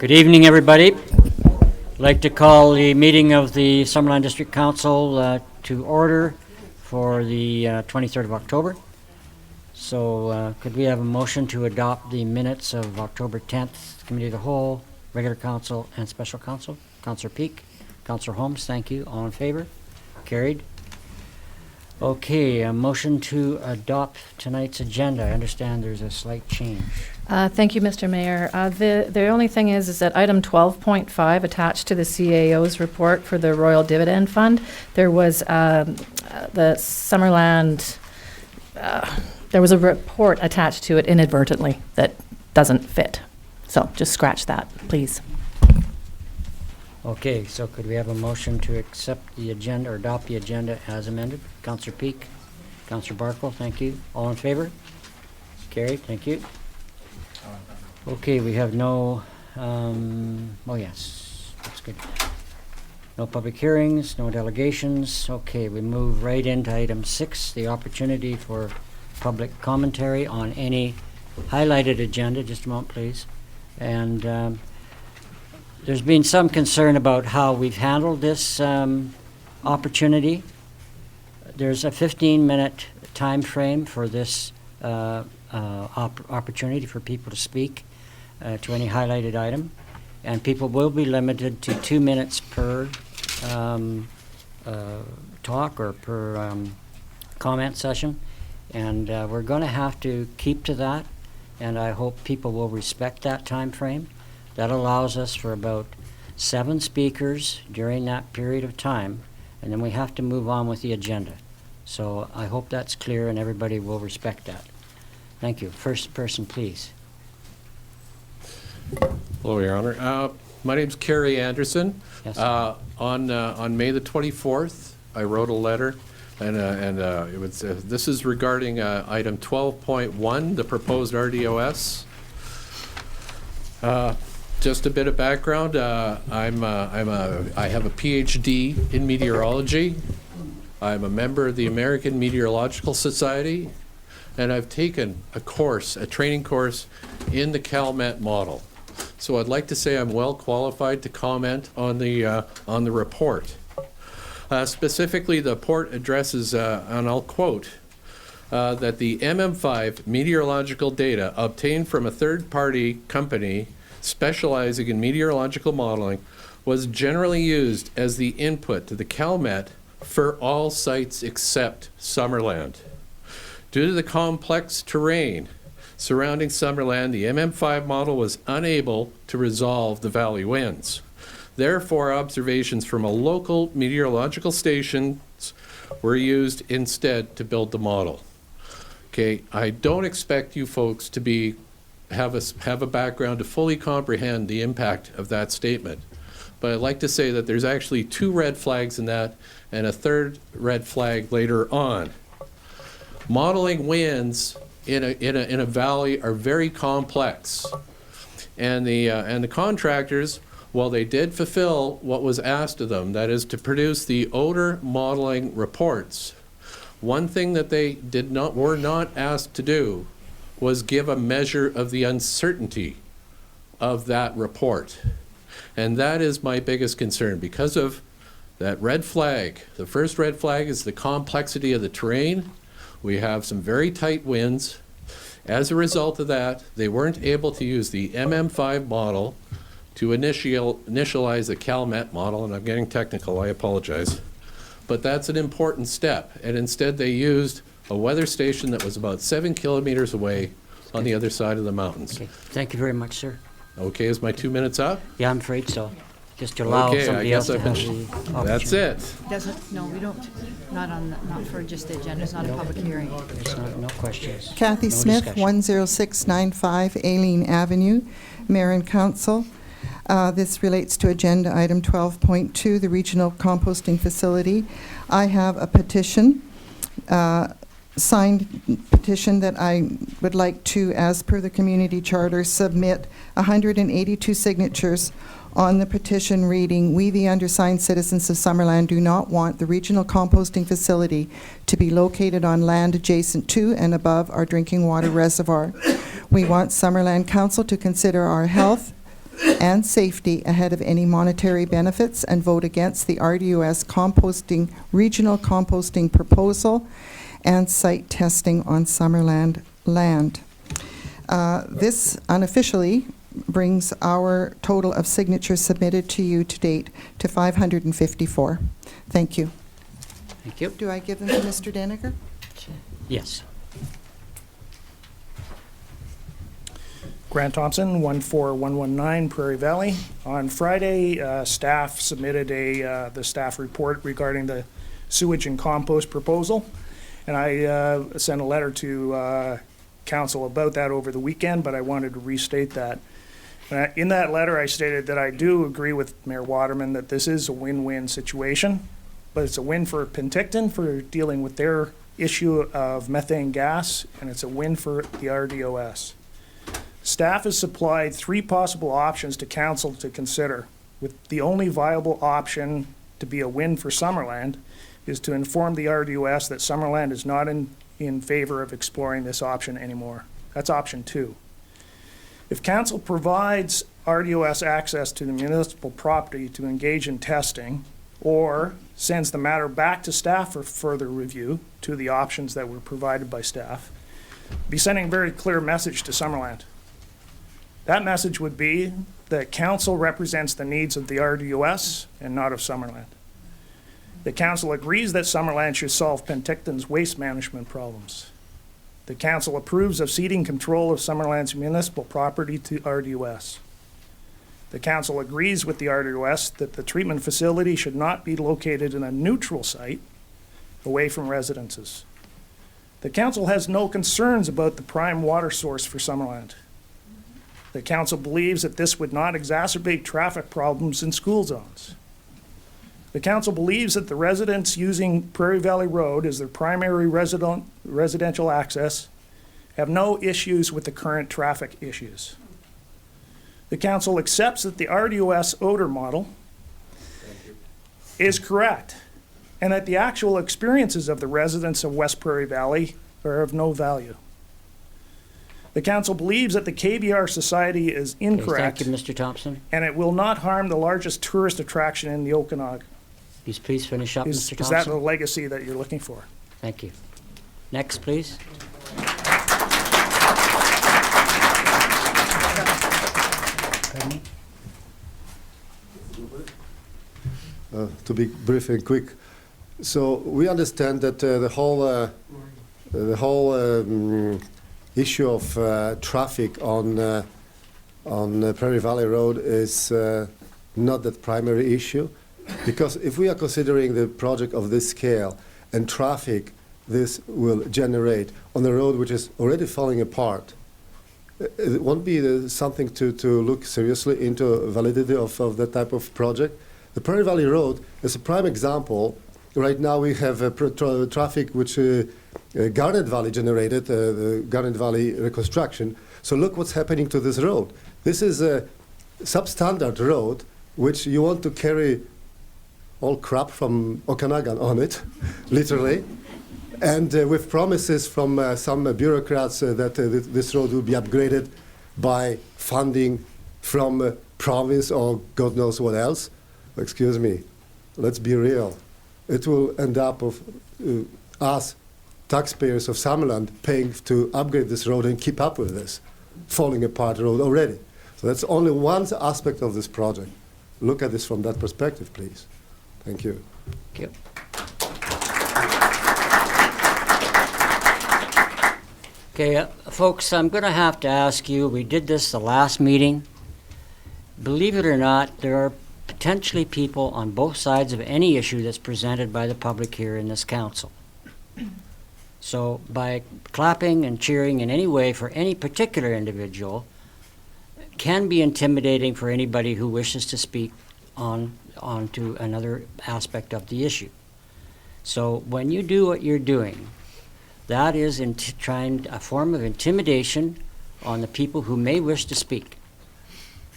Good evening, everybody. I'd like to call the meeting of the Summerland District Council to order for the 23rd of October. So could we have a motion to adopt the minutes of October 10th, Committee of the Whole, Regular Council, and Special Council? Councillor Peak, Councillor Holmes, thank you. All in favor? Carried. Okay, a motion to adopt tonight's agenda. I understand there's a slight change. Thank you, Mr. Mayor. The only thing is that item 12.5 attached to the CAO's report for the Royal Dividend Fund, there was the Summerland, there was a report attached to it inadvertently that doesn't fit. So just scratch that, please. Okay, so could we have a motion to accept the agenda or adopt the agenda as amended? Councillor Peak, Councillor Barkle, thank you. All in favor? Carried, thank you. Okay, we have no, oh yes, that's good. No public hearings, no delegations. Okay, we move right into item 6, the opportunity for public commentary on any highlighted agenda. Just a moment, please. And there's been some concern about how we've handled this opportunity. There's a 15-minute time frame for this opportunity for people to speak to any highlighted item, and people will be limited to 2 minutes per talk or per comment session, and we're going to have to keep to that, and I hope people will respect that time frame. That allows us for about 7 speakers during that period of time, and then we have to move on with the agenda. So I hope that's clear and everybody will respect that. Thank you. First person, please. Hello, Your Honor. My name's Kerry Anderson. Yes. On May the 24th, I wrote a letter, and it was this is regarding item 12.1, the proposed RDOS. Just a bit of background. I have a PhD in meteorology. I'm a member of the American Meteorological Society, and I've taken a training course in the CalMet model. So I'd like to say I'm well qualified to comment on the report. Specifically, the report addresses, and I'll quote, that the MM5 meteorological data obtained from a third-party company specializing in meteorological modeling was generally used as the input to the CalMet for all sites except Summerland. Due to the complex terrain surrounding Summerland, the MM5 model was unable to resolve the valley winds. Therefore, observations from a local meteorological stations were used instead to build the model. Okay, I don't expect you folks to have a background to fully comprehend the impact of that statement. But I'd like to say that there's actually 2 red flags in that and a 3rd red flag later on. Modeling winds in a valley are very complex. And the contractors, while they did fulfill what was asked of them, that is to produce the odor modeling reports, one thing that they were not asked to do was give a measure of the uncertainty of that report. And that is my biggest concern because of that red flag. The first red flag is the complexity of the terrain. We have some very tight winds. As a result of that, they weren't able to use the MM5 model to initialize the CalMet model, and I'm getting technical, I apologize. But that's an important step, and instead they used a weather station that was about 7 kilometers away on the other side of the mountains. Okay, thank you very much, sir. Okay, is my 2 minutes up? Yeah, I'm afraid so. Just to allow Okay, somebody I else guess to have the opportunity. That's it. Doesn't, no, we don't, not for just the agenda, it's not a public hearing. There's no questions. Kathy No Smith, discussion. 10695 Aileen Avenue, Mayor and Council. This relates to agenda item 12.2, the regional composting facility. I have a petition, signed petition that I would like to, as per the community charter, submit 182 signatures on the petition reading, "We, the undersigned citizens of Summerland, do not want the regional composting facility to be located on land adjacent to and above our drinking water reservoir. We want Summerland Council to consider our health, and safety ahead of any monetary benefits, and vote against the RDUS regional composting proposal and site testing on Summerland land. This unofficially brings our total of signatures submitted to you to date to 554. Thank you. Thank you. Do I give them to Mr. Deniger? Yes. Grant Thompson, 14119 Prairie Valley. On Friday, staff submitted the staff report regarding the sewage and compost proposal, and I sent a letter to council about that over the weekend, but I wanted to restate that. In that letter, I stated that I do agree with Mayor Waterman that this is a win-win situation, but it's a win for Penticton for dealing with their issue of methane gas, and it's a win for the RDOS. Staff has supplied 3 possible options to council to consider, with the only viable option to be a win for Summerland is to inform the RDOS that Summerland is not in favor of exploring this option anymore. That's option 2. If council provides RDOS access to the municipal property to engage in testing, or sends the matter back to staff for further review to the options that were provided by staff, be sending a very clear message to Summerland. That message would be that council represents the needs of the RDUS and not of Summerland. The council agrees that Summerland should solve Penticton's waste management problems. The council approves of ceding control of Summerland's municipal property to RDUS. The council agrees with the RDUS that the treatment facility should not be located in a neutral site away from residences. The council has no concerns about the prime water source for Summerland. The council believes that this would not exacerbate traffic problems in school zones. The council believes that the residents using Prairie Valley Road as their primary residential access have no issues with the current traffic issues. The council accepts that the RDOS odor model is correct, and that the actual experiences of the residents of West Prairie Valley are of no value. The council believes that the KBR Society is incorrect. Okay, thank you, Mr. Thompson. And it will not harm the largest tourist attraction in the Okanagan. Please finish up, Mr. Is Thompson. that the legacy that you're looking for? Thank you. Next, please. To be brief and quick, so we understand that the whole issue of traffic on Prairie Valley Road is not that primary issue, because if we are considering the project of this scale and traffic this will generate on the road which is already falling apart, it won't be something to look seriously into validity of that type of project. The Prairie Valley Road is a prime example. Right now we have traffic which Garnet Valley generated, the Garnet Valley reconstruction. So look what's happening to this road. This is a substandard road which you want to carry all crap from Okanagan on it, literally. And with promises from some bureaucrats that this road will be upgraded by funding from province or God knows what else. Excuse me, let's be real. It will end up of us, taxpayers of Summerland, paying to upgrade this road and keep up with this falling apart road already. So that's only one aspect of this project. Look at this from that perspective, please. Thank you. Thank you. Okay, folks, I'm going to have to ask you, we did this the last meeting. Believe it or not, there are potentially people on both sides of any issue that's presented by the public here in this council. So by clapping and cheering in any way for any particular individual can be intimidating for anybody who wishes to speak on to another aspect of the issue. So when you do what you're doing, that is trying a form of intimidation on the people who may wish to speak.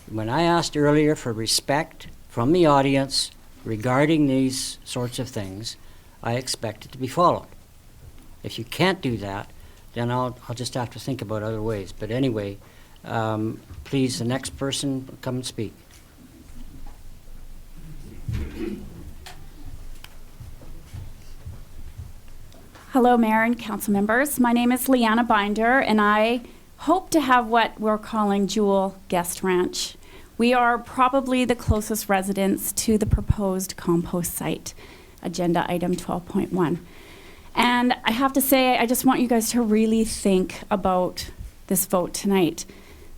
When I asked earlier for respect from the audience regarding these sorts of things, I expect it to be followed. If you can't do that, then I'll just have to think about other ways. But anyway, Please, the next person, come and speak. Hello, Mayor and council members. My name is Leanna Binder, and I hope to have what we're calling Jewel Guest Ranch. We are probably the closest residents to the proposed compost site, agenda item 12.1. And I have to say, I just want you guys to really think about this vote tonight.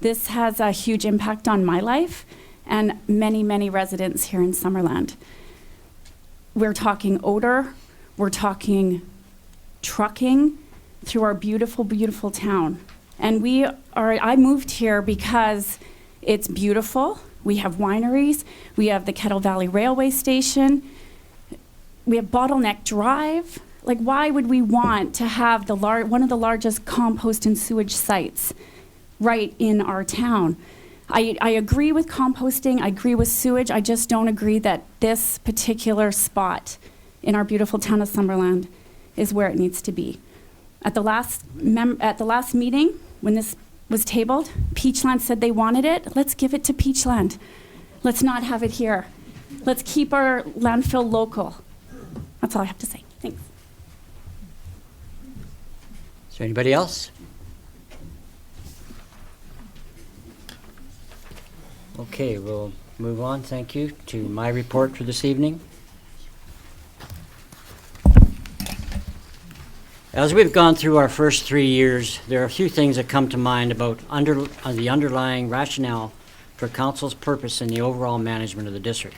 This has a huge impact on my life and many, many residents here in Summerland. We're talking odor, we're talking trucking through our beautiful, beautiful town. And I moved here because it's beautiful. We have wineries, we have the Kettle Valley Railway Station, we have Bottleneck Drive. Like, why would we want to have one of the largest compost and sewage sites right in our town? I agree with composting, I agree with sewage, I just don't agree that this particular spot in our beautiful town of Summerland is where it needs to be. At the last meeting, when this was tabled, Peachland said they wanted it. Let's give it to Peachland. Let's not have it here. Let's keep our landfill local. That's all I have to say. Thanks. Is there anybody else? Okay, we'll move on, thank you, to my report for this evening. As we've gone through our first 3 years, there are a few things that come to mind about the underlying rationale for council's purpose in the overall management of the district.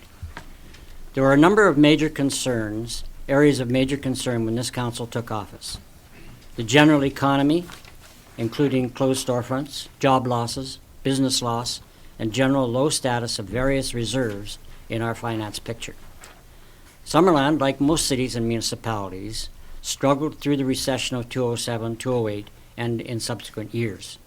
There were a number of major concerns, areas of major concern when this council took office. The general economy, including closed storefronts, job losses, business loss, and general low status of various reserves in our finance picture. Summerland, like most cities and municipalities, struggled through the recession of 2007, 2008, and in subsequent years.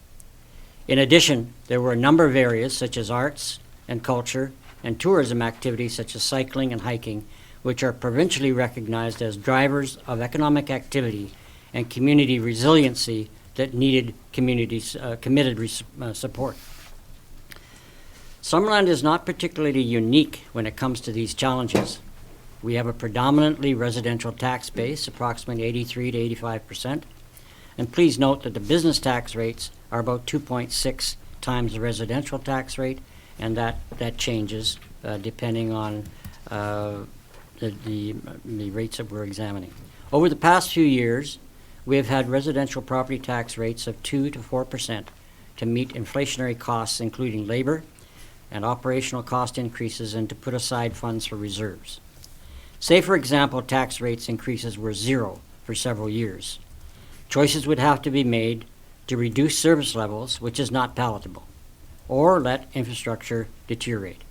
In addition, there were a number of areas such as arts and culture and tourism activities such as cycling and hiking, which are provincially recognized as drivers of economic activity and community resiliency that needed committed support. Summerland is not particularly unique when it comes to these challenges. We have a predominantly residential tax base, approximately 83 to 85%. And please note that the business tax rates are about 2.6 times the residential tax rate, and that changes depending on the rates that we're examining. Over the past few years, we have had residential property tax rates of 2 to 4% to meet inflationary costs, including labor and operational cost increases, and to put aside funds for reserves. Say, for example, tax rates increases were 0 for several years. Choices would have to be made to reduce service levels, which is not palatable, or let infrastructure deteriorate.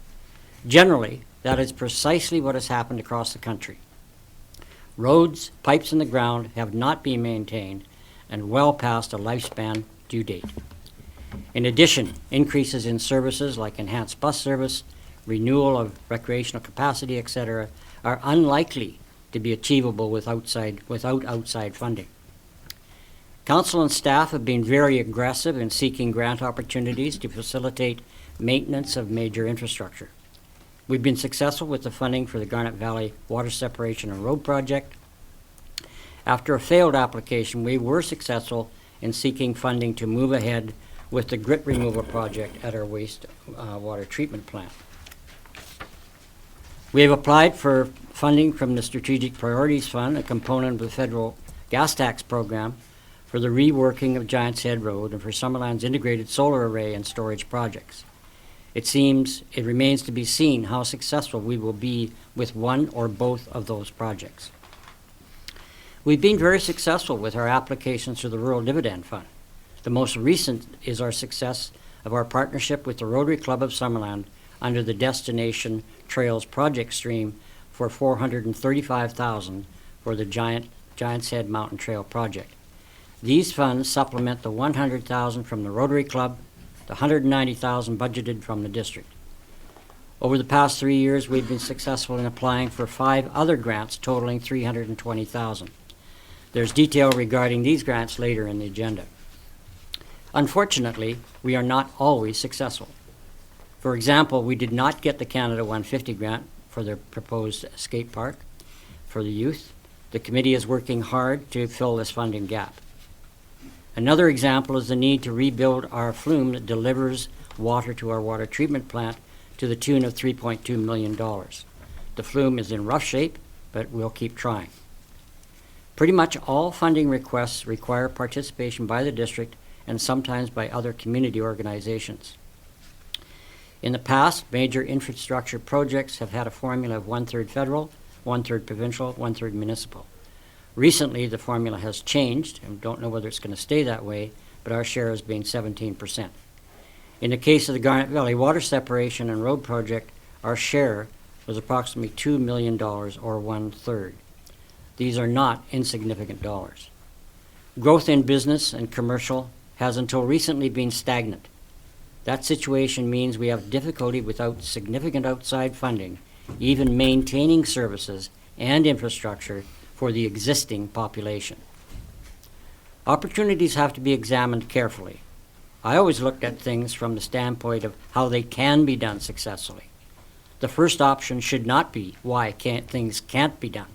Generally, that is precisely what has happened across the country. Roads, pipes in the ground have not been maintained and well past a lifespan due date. In addition, increases in services like enhanced bus service, renewal of recreational capacity, etc., are unlikely to be achievable without outside funding. Council and staff have been very aggressive in seeking grant opportunities to facilitate maintenance of major infrastructure. We've been successful with the funding for the Garnet Valley Water Separation and Road Project. After a failed application, we were successful in seeking funding to move ahead with the grit removal project at our waste water treatment plant. We have applied for funding from the Strategic Priorities Fund, a component of the federal gas tax program, for the reworking of Giants Head Road and for Summerland's integrated solar array and storage projects. It remains to be seen how successful we will be with one or both of those projects. We've been very successful with our applications to the Rural Dividend Fund. The most recent is our success of our partnership with the Rotary Club of Summerland under the Destination Trails project stream for $435,000 for the Giants Head Mountain Trail project. These funds supplement the $100,000 from the Rotary Club, the $190,000 budgeted from the district. Over the past 3 years, we've been successful in applying for 5 other grants totaling $320,000. There's detail regarding these grants later in the agenda. Unfortunately, we are not always successful. For example, we did not get the Canada 150 grant for the proposed skate park for the youth. The committee is working hard to fill this funding gap. Another example is the need to rebuild our flume that delivers water to our water treatment plant to the tune of $3.2 million. The flume is in rough shape, but we'll keep trying. Pretty much all funding requests require participation by the district and sometimes by other community organizations. In the past, major infrastructure projects have had a formula of 1/3 federal, 1/3 provincial, 1/3 municipal. Recently, the formula has changed, and don't know whether it's going to stay that way, but our share is being 17%. In the case of the Garnet Valley Water Separation and Road Project, our share was approximately $2 million, or 1/3. These are not insignificant dollars. Growth in business and commercial has until recently been stagnant. That situation means we have difficulty without significant outside funding, even maintaining services and infrastructure for the existing population. Opportunities have to be examined carefully. I always looked at things from the standpoint of how they can be done successfully. The first option should not be why things can't be done.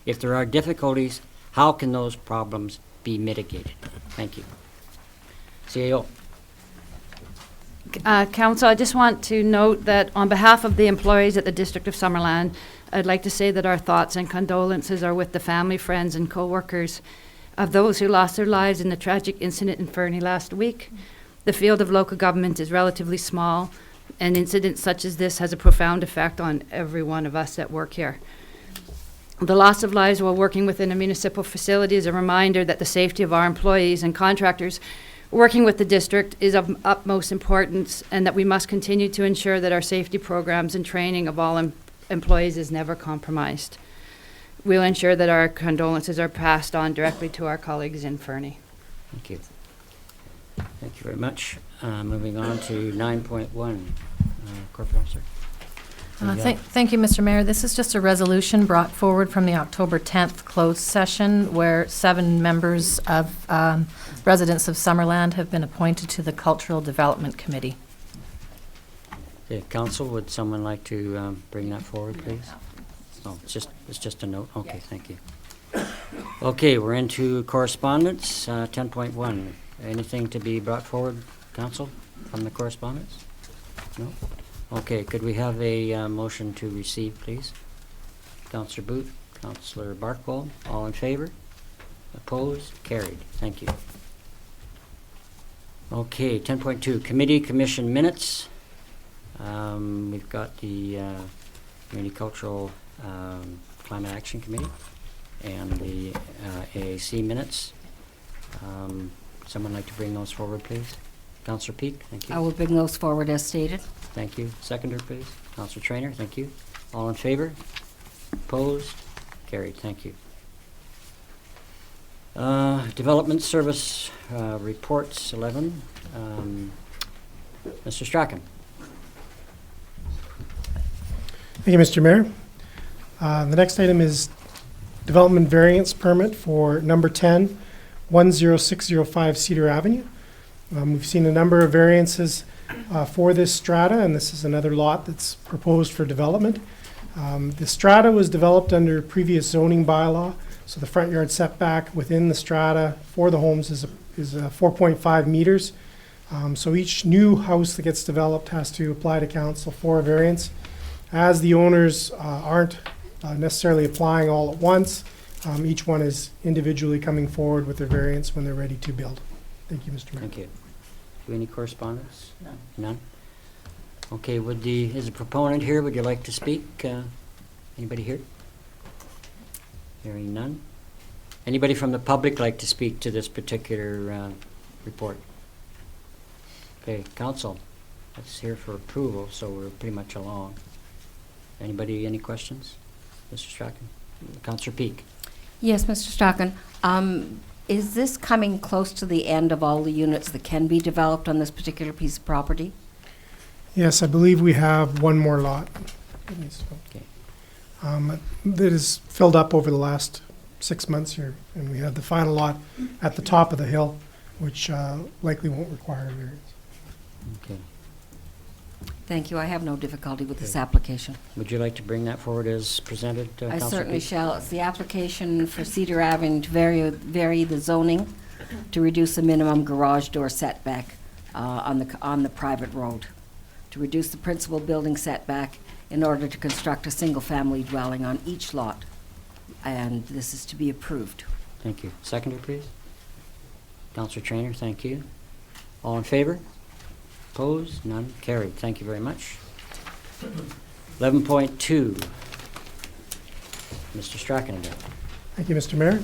If there are difficulties, how can those problems be mitigated? Thank you. CAO. Council, I just want to note that on behalf of the employees at the District of Summerland, I'd like to say that our thoughts and condolences are with the family, friends, and co-workers of those who lost their lives in the tragic incident in Fernie last week. The field of local government is relatively small, and incidents such as this has a profound effect on every one of us that work here. The loss of lives while working within a municipal facility is a reminder that the safety of our employees and contractors working with the district is of utmost importance, and that we must continue to ensure that our safety programs and training of all employees is never compromised. We'll ensure that our condolences are passed on directly to our colleagues in Fernie. Thank you. Thank you very much. Moving on to 9.1, Corporate Officer. Thank you, Mr. Mayor. This is just a resolution brought forward from the October 10th closed session where 7 members of residents of Summerland have been appointed to the Cultural Development Committee. Okay, Council, would someone like to bring that forward, please? Oh, it's just a note. Okay, thank you. Okay, we're into correspondence, 10.1. Anything to be brought forward, Council, from the correspondence? No? Okay, could we have a motion to receive, please? Councillor Booth, Councillor Barkwell, all in favor? Opposed? Carried. Thank you. Okay, 10.2, committee commission minutes. We've got the Community Cultural Climate Action Committee and the AAC minutes. Someone like to bring those forward, please? Councillor Peak, thank you. I will bring those forward as stated. Thank you. Seconder, please. Councillor Traynor, thank you. All in favor? Opposed? Carried. Thank you. Development Service Reports 11. Mr. Strachan. Thank you, Mr. Mayor. The next item is development variance permit for number 10, 10605 Cedar Avenue. We've seen a number of variances for this strata, and this is another lot that's proposed for development. The strata was developed under previous zoning bylaw, so the front yard setback within the strata for the homes is 4.5 meters. So each new house that gets developed has to apply to council for a variance. As the owners aren't necessarily applying all at once, each one is individually coming forward with their variance when they're ready to build. Thank you, Mr. Mayor. Thank you. Do any correspondence? No. None? Okay, is the proponent here? Would you like to speak? Anybody here? Hearing none. Anybody from the public like to speak to this particular report? Okay, council, that's here for approval, so we're pretty much along. Anybody, any questions? Mr. Strachan? Councillor Peak? Yes, Mr. Strachan. Is this coming close to the end of all the units that can be developed on this particular piece of property? Yes, I believe we have one more lot. Okay. That is filled up over the last 6 months here, and we have the final lot at the top of the hill, which likely won't require a variance. Okay. Thank you. I have no difficulty with this Okay. application. Would you like to bring that forward as presented, I Councillor certainly Peak? shall. It's the application for Cedar Avenue to vary the zoning to reduce the minimum garage door setback on the private road, to reduce the principal building setback in order to construct a single-family dwelling on each lot. And this is to be approved. Thank you. Seconder, please. Councillor Trainer, thank you. All in favor? Opposed? None? Carried. Thank you very much. 11.2. Mr. Strachan again. Thank you, Mr. Mayor.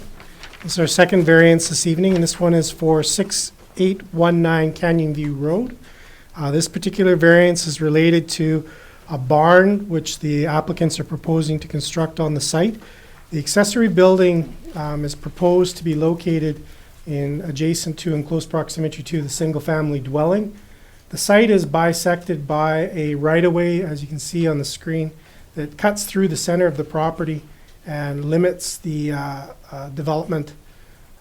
This is our second variance this evening, and this one is for 6819 Canyon View Road. This particular variance is related to a barn which the applicants are proposing to construct on the site. The accessory building is proposed to be located adjacent to and close proximity to the single-family dwelling. The site is bisected by a right-of-way, as you can see on the screen, that cuts through the center of the property and limits the development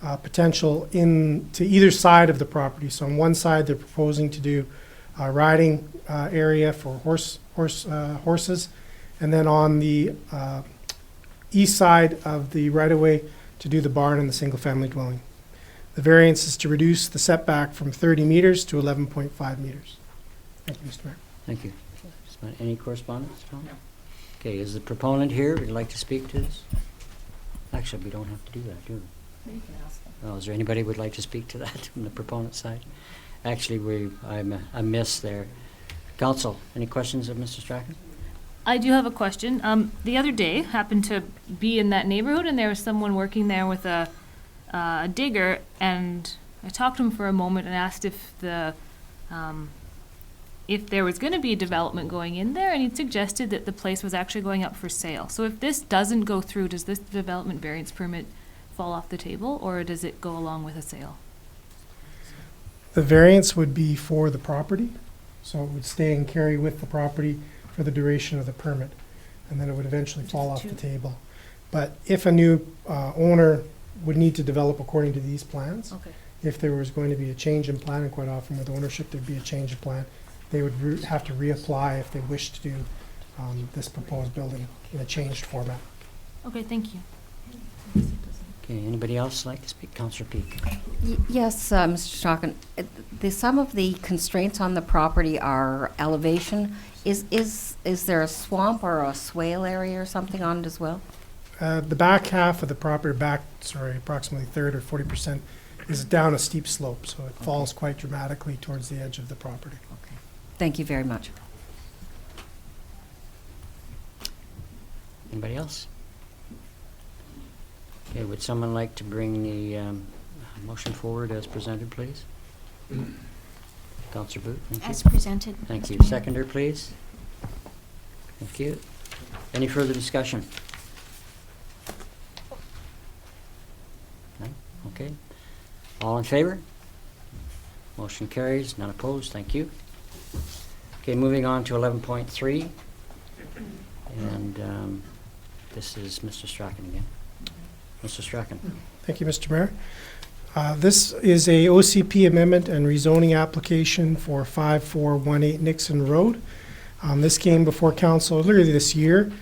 potential to either side of the property. So on one side, they're proposing to do a riding area for horses, and then on the east side of the right-of-way to do the barn and the single-family dwelling. The variance is to reduce the setback from 30 meters to 11.5 meters. Thank you, Mr. Mayor. Thank you. Any correspondence? No. Okay, is the proponent here? Would you like to speak to this? Actually, we don't have to do that, do we? Oh, is there anybody who would like to speak to that from the proponent side? Actually, I'm amiss there. Council, any questions of Mr. Strachan? I do have a question. The other day, happened to be in that neighborhood, and there was someone working there with a digger, and I talked to him for a moment and asked if there was going to be development going in there, and he suggested that the place was actually going up for sale. So if this doesn't go through, does this development variance permit fall off the table, or does it go along with a sale? The variance would be for the property, so it would stay and carry with the property for the duration of the permit, and then it would eventually fall off the table. But if a new owner would need to develop according to these plans, Okay. if there was going to be a change in plan, and quite often with ownership there'd be a change of plan, they would have to reapply if they wish to do this proposed building in a changed format. Okay, thank you. Okay, anybody else like to speak? Councillor Peak. Yes, Mr. Strachan, some of the constraints on the property are elevation. Is there a swamp or a swale area or something on it as well? The back half of the property, approximately 30 or 40%, is down a steep slope, so it falls quite dramatically towards the edge of the property. Okay. Thank you very much. Anybody else? Okay, would someone like to bring the motion forward as presented, please? Councillor Booth, thank you. As presented. Thank Mr. you. Mayor. Seconder, please. Thank you. Any further discussion? No? Okay. All in favor? Motion carries. None opposed. Thank you. Okay, moving on to 11.3. And this is Mr. Strachan again. Mr. Strachan. Thank you, Mr. Mayor. This is a OCP amendment and rezoning application for 5418 Nixon Road. This came before council earlier this year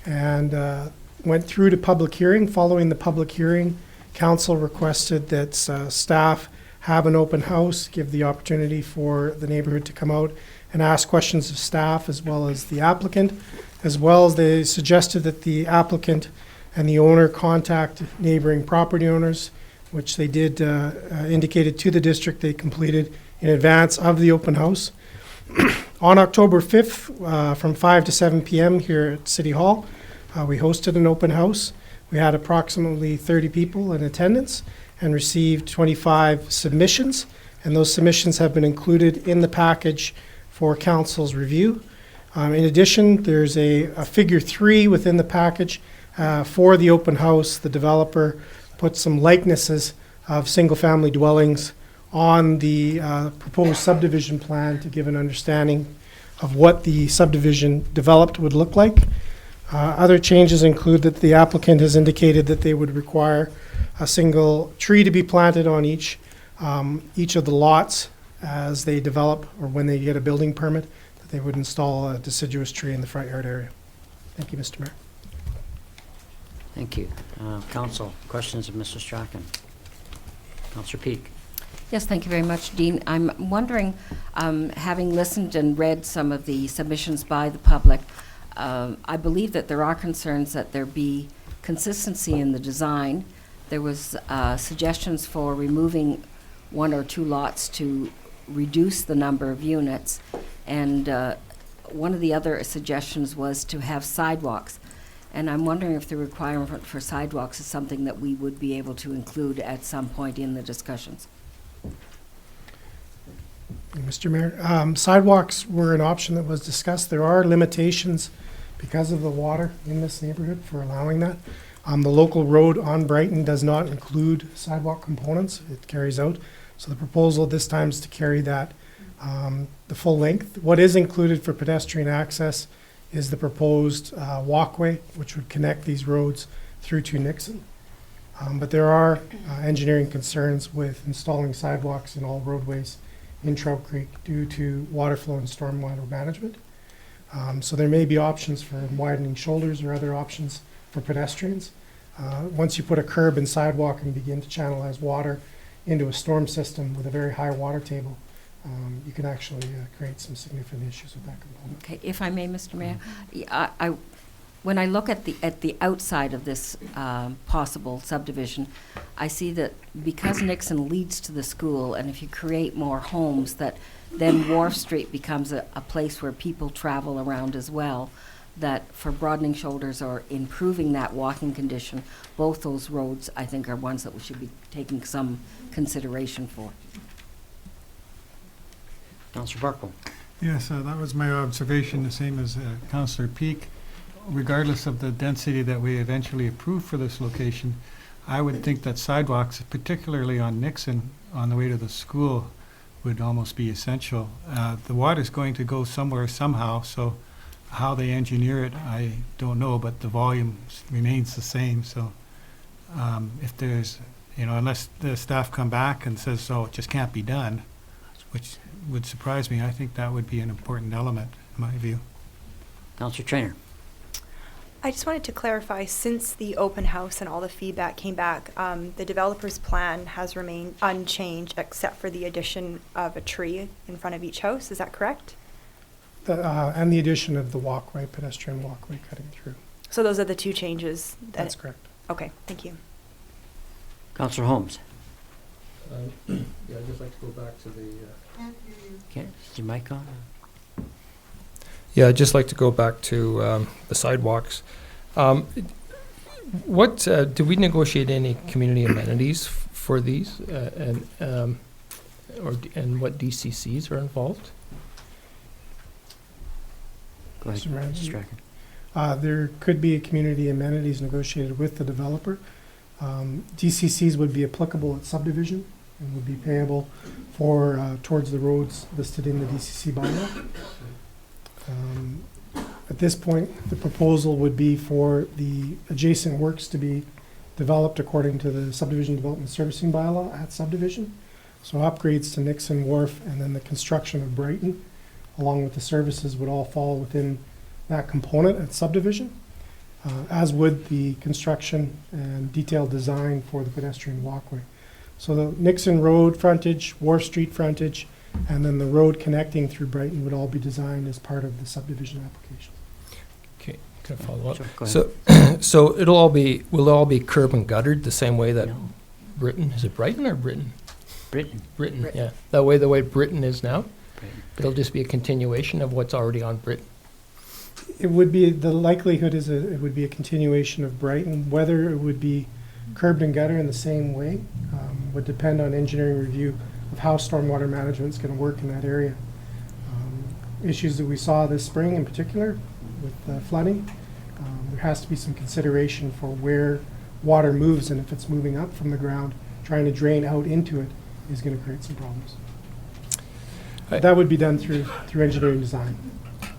and went through to public hearing. Following the public hearing, council requested that staff have an open house, give the opportunity for the neighborhood to come out and ask questions of staff as well as the applicant, as well as they suggested that the applicant and the owner contact neighboring property owners, which they did, indicated to the district they completed in advance of the open house. On October 5th, from 5 to 7 p.m. here at City Hall, we hosted an open house. We had approximately 30 people in attendance and received 25 submissions, and those submissions have been included in the package for council's review. In addition, there's a figure 3 within the package for the open house. The developer put some likenesses of single-family dwellings on the proposed subdivision plan to give an understanding of what the subdivision developed would look like. Other changes include that the applicant has indicated that they would require a single tree to be planted on each each of the lots as they develop or when they get a building permit, that they would install a deciduous tree in the front yard area. Thank you, Mr. Mayor. Thank you. Council, questions of Mr. Strachan? Councillor Peak. Yes, thank you very much, Dean. I'm wondering, having listened and read some of the submissions by the public, I believe that there are concerns that there be consistency in the design. There was suggestions for removing 1 or 2 lots to reduce the number of units, and one of the other suggestions was to have sidewalks. And I'm wondering if the requirement for sidewalks is something that we would be able to include at some point in the discussions. Mr. Mayor, sidewalks were an option that was discussed. There are limitations because of the water in this neighborhood for allowing that. The local road on Brighton does not include sidewalk components. It carries out. So the proposal this time is to carry that the full length. What is included for pedestrian access is the proposed walkway, which would connect these roads through to Nixon. But there are engineering concerns with installing sidewalks in all roadways in Trout Creek due to water flow and stormwater management. So there may be options for widening shoulders or other options for pedestrians. Once you put a curb and sidewalk and begin to channelize water into a storm system with a very high water table, you can actually create some significant issues with that component. Okay, if I may, Mr. Mayor, when I look at the outside of this possible subdivision, I see that because Nixon leads to the school, and if you create more homes, that then Wharf Street becomes a place where people travel around as well, that for broadening shoulders or improving that walking condition, both those roads, I think, are ones that we should be taking some consideration for. Councillor Barkle. Yes, that was my observation, the same as Councillor Peak. Regardless of the density that we eventually approve for this location, I would think that sidewalks, particularly on Nixon, on the way to the school, would almost be essential. The water's going to go somewhere somehow, so how they engineer it, I don't know, but the volume remains the same. So if there's, unless the staff come back and says, oh, it just can't be done, which would surprise me, I think that would be an important element, in my view. Councillor Traynor. I just wanted to clarify, since the open house and all the feedback came back, the developer's plan has remained unchanged except for the addition of a tree in front of each house. Is that correct? And the addition of the walkway, pedestrian walkway cutting through. So those are the 2 changes? That's correct. Okay, thank you. Councillor Holmes. Yeah, I'd just like to go back to the... Okay, is your mic on? Yeah, I'd just like to go back to the sidewalks. What do we negotiate any community amenities for these, and what DCCs are involved? Go ahead, Mr. Mr. Strachan. There could be community amenities negotiated with the developer. DCCs would be applicable at subdivision and would be payable for towards the roads listed in the DCC bylaw. At this point, the proposal would be for the adjacent works to be developed according to the subdivision development servicing bylaw at subdivision. So upgrades to Nixon Wharf and then the construction of Brighton, along with the services, would all fall within that component at subdivision, as would the construction and detailed design for the pedestrian walkway. So the Nixon Road frontage, Wharf Street frontage, and then the road connecting through Brighton would all be designed as part of the subdivision application. Okay, can I follow up? Sure, go ahead. So will it all be curb and guttered the same way that No. Britain, is it Brighton or Britain? Britain. Britain, yeah. The way Britain is now? Britain. It'll just be a continuation of what's already on Britain. It would be, the likelihood is it would be a continuation of Brighton. Whether it would be curbed and gutter in the same way would depend on engineering review of how stormwater management is going to work in that area. Issues that we saw this spring in particular with flooding, there has to be some consideration for where water moves, and if it's moving up from the ground, trying to drain out into it is going to create some problems. That would be done through engineering design.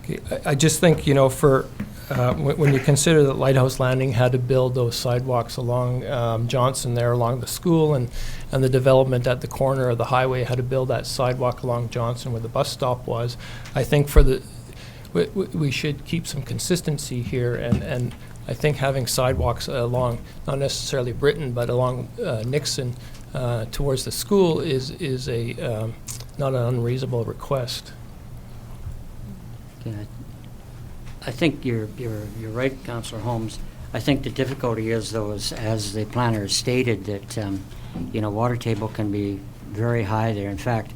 Okay, I just think, for when you consider that Lighthouse Landing had to build those sidewalks along Johnson there, along the school, and the development at the corner of the highway had to build that sidewalk along Johnson where the bus stop was, I think we should keep some consistency here, and I think having sidewalks along, not necessarily Britain, but along Nixon towards the school is a not an unreasonable request. Okay, I think you're right, Councillor Holmes. I think the difficulty is, though, is, as the planner has stated, that water table can be very high there. In fact,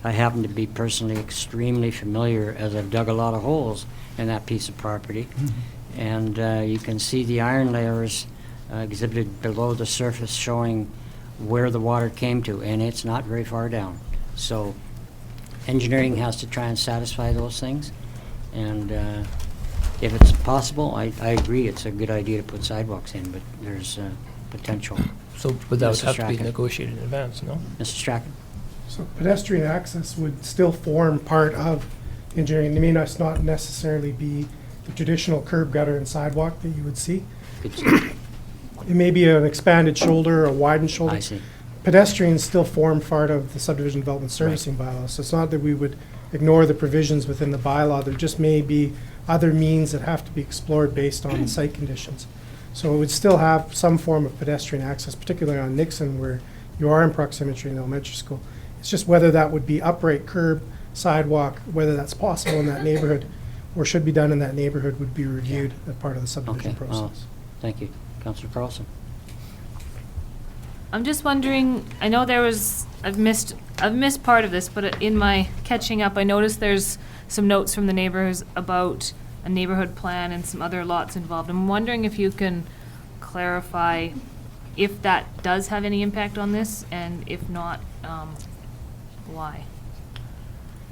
I happen to be personally extremely familiar, as I've dug a lot of holes in that piece of property, and you can see the iron layers exhibited below the surface, showing where the water came to, and it's not very far down. So engineering has to try and satisfy those things, and if it's possible, I agree it's a good idea to put sidewalks in, but there's potential. So, but that would Mr. have to be Strachan. negotiated in advance, no? Mr. Strachan? So pedestrian access would still form part of engineering. It may not necessarily be the traditional curb, gutter, and sidewalk that you would see. Good. It may be an expanded shoulder, a widened shoulder. I see. Pedestrians still form part of the subdivision development servicing bylaw, so it's not that we would ignore the provisions within the bylaw. There just may be other means that have to be explored based on the site conditions. So it would still have some form of pedestrian access, particularly on Nixon, where you are in proximity to an elementary school. It's just whether that would be upright curb, sidewalk, whether that's possible in that neighborhood or should be done in that neighborhood would be reviewed as part of the subdivision Okay, process. Thank you. Councillor Carlson? I'm just wondering, I know I've missed part of this, but in my catching up, I noticed there's some notes from the neighbors about a neighborhood plan and some other lots involved. I'm wondering if you can clarify if that does have any impact on this, and if not, why?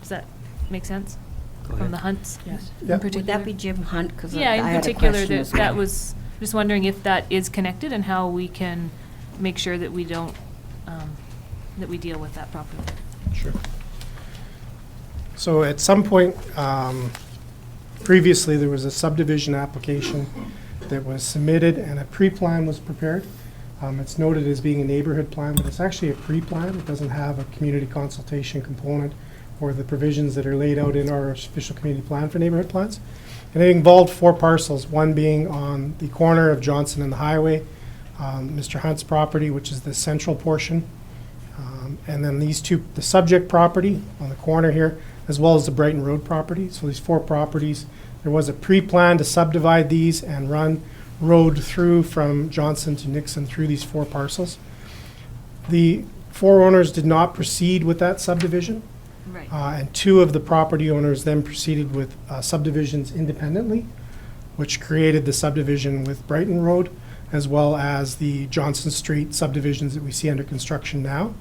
Does that make sense? Go From ahead. the Hunts? Yes. Yeah. Would that be Jim Hunt? 'Cause Yeah, I in had a particular, question as that well. was, just wondering if that is connected and how we can make sure that we don't, that we deal with that properly. Sure. So at some point, previously, there was a subdivision application that was submitted and a pre-plan was prepared. It's noted as being a neighborhood plan, but it's actually a pre-plan. It doesn't have a community consultation component or the provisions that are laid out in our official community plan for neighborhood plans. And it involved 4 parcels, one being on the corner of Johnson and the highway, Mr. Hunt's property, which is the central portion, and then these 2, the subject property on the corner here, as well as the Brighton Road property. So these 4 properties, there was a pre-plan to subdivide these and run road through from Johnson to Nixon through these 4 parcels. The 4 owners did not proceed with that subdivision. Right. And 2 of the property owners then proceeded with subdivisions independently, which created the subdivision with Brighton Road, as well as the Johnson Street subdivisions that we see under construction now.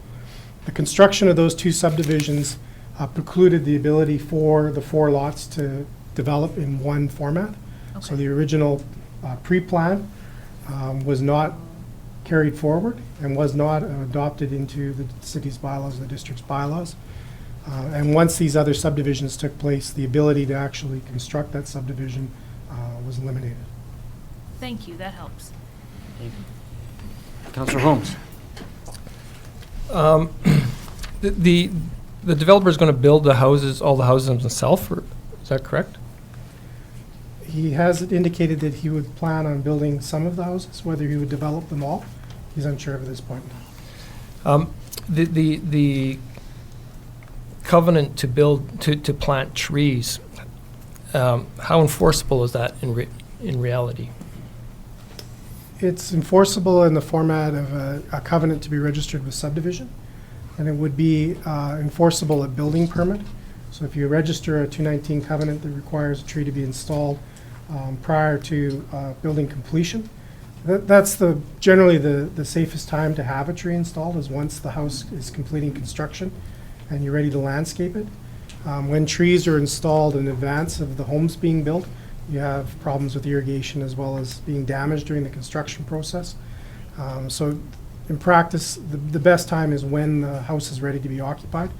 The construction of those 2 subdivisions precluded the ability for the 4 lots to develop in one format. So the original pre-plan was not carried forward and was not adopted into the city's bylaws, the district's bylaws. And once these other subdivisions took place, the ability to actually construct that subdivision was eliminated. Thank you, that helps. Councillor Holmes? The developer's going to build the houses, all the houses himself, or is that correct? He has indicated that he would plan on building some of the houses, whether he would develop them all, he's unsure at this point. The covenant to build, to plant trees, how enforceable is that in reality? It's enforceable in the format of a covenant to be registered with subdivision, and it would be enforceable at building permit. So if you register a 219 covenant that requires a tree to be installed prior to building completion, that's generally the safest time to have a tree installed, is once the house is completing construction and you're ready to landscape it. When trees are installed in advance of the homes being built, you have problems with irrigation as well as being damaged during the construction process. So in practice, the best time is when the house is ready to be occupied.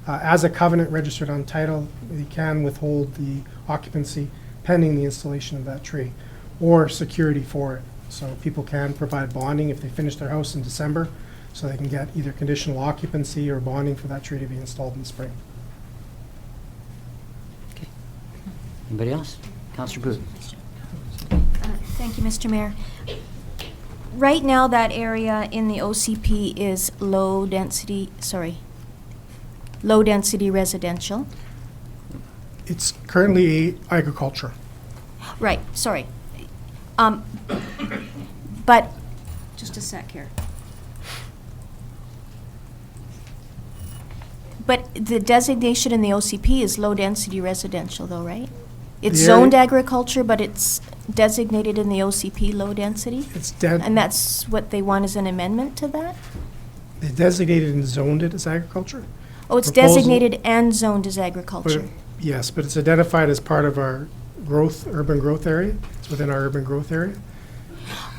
As a covenant registered on title, you can withhold the occupancy pending the installation of that tree, or security for it. So people can provide bonding if they finish their house in December, so they can get either conditional occupancy or bonding for that tree to be installed in the spring. Anybody else? Councillor Booth. Thank you, Mr. Mayor. Right now, that area in the OCP is low-density residential. It's currently agriculture. Right, sorry. But, just a sec here. But the designation in the OCP is low-density residential, though, right? It's The zoned area- agriculture, but it's designated in the OCP low-density? It's And that's what they want as an amendment to that? they designated and zoned it as agriculture. Oh, it's Proposal- designated and zoned as But agriculture. yes, but it's identified as part of our urban growth area. It's within our urban growth area.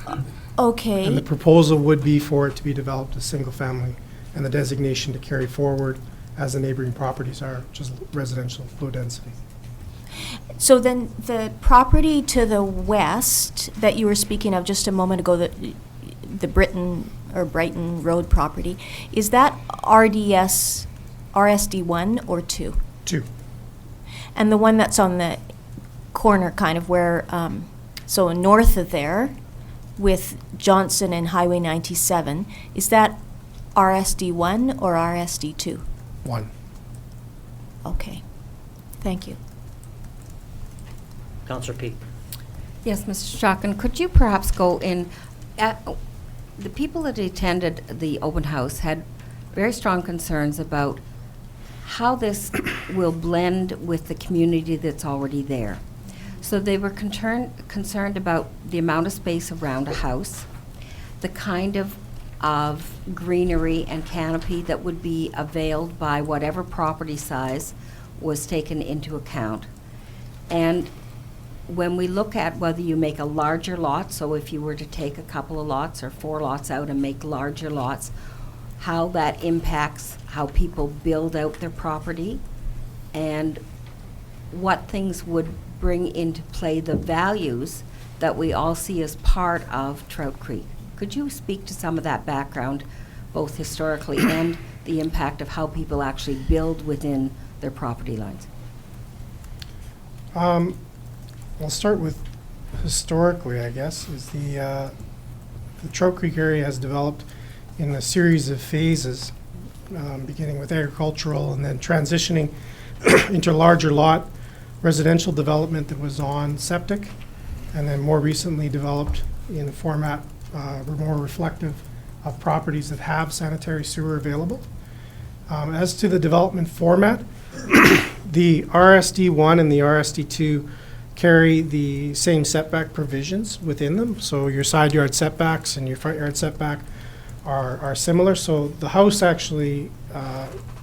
And the Okay, proposal would be for it to be developed as single family, and the designation to carry forward as the neighboring properties are, just residential, low density. so then the property to the west that you were speaking of just a moment ago, the Brighton Road property, is that RSD 1 or 2? 2. And the one that's on the corner, kind of where, so north of there, with Johnson and Highway 97, is that RSD 1 or RSD 2? 1. Okay, thank you. Councillor Peak. Yes, Mr. Strachan, could you perhaps go in, the people that attended the open house had very strong concerns about how this will blend with the community that's already there. So they were concerned about the amount of space around a house, the kind of greenery and canopy that would be availed by whatever property size was taken into account. And when we look at whether you make a larger lot, so if you were to take a couple of lots or 4 lots out and make larger lots, how that impacts how people build out their property, and what things would bring into play the values that we all see as part of Trout Creek. Could you speak to some of that background, both historically and the impact of how people actually build within their property lines? I'll start with historically, I guess, is the Trout Creek area has developed in a series of phases, beginning with agricultural and then transitioning into larger lot residential development that was on septic, and then more recently developed in a format more reflective of properties that have sanitary sewer available. As to the development format, the RSD 1 and the RSD 2 carry the same setback provisions within them. So your side yard setbacks and your front yard setback are similar. So the house actually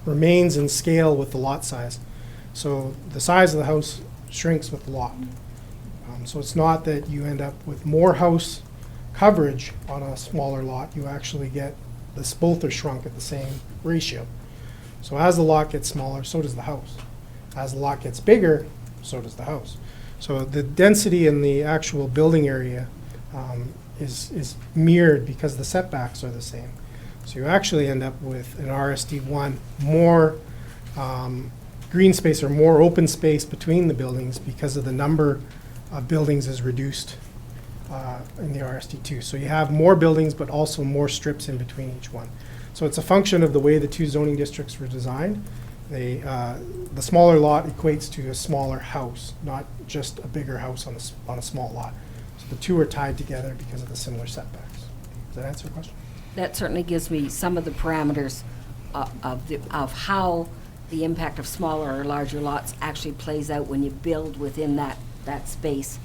remains in scale with the lot size. So the size of the house shrinks with the lot. So it's not that you end up with more house coverage on a smaller lot. You actually get this, both are shrunk at the same ratio. So as the lot gets smaller, so does the house. As the lot gets bigger, so does the house. So the density in the actual building area is mirrored because the setbacks are the same. So you actually end up with an RSD1 more green space or more open space between the buildings because of the number of buildings is reduced in the RSD2. So you have more buildings, but also more strips in between each one. So it's a function of the way the 2 zoning districts were designed. The smaller lot equates to a smaller house, not just a bigger house on a small lot. So the 2 are tied together because of the similar setbacks. Does that answer your question? That certainly gives me some of the parameters of how the impact of smaller or larger lots actually plays out when you build within that space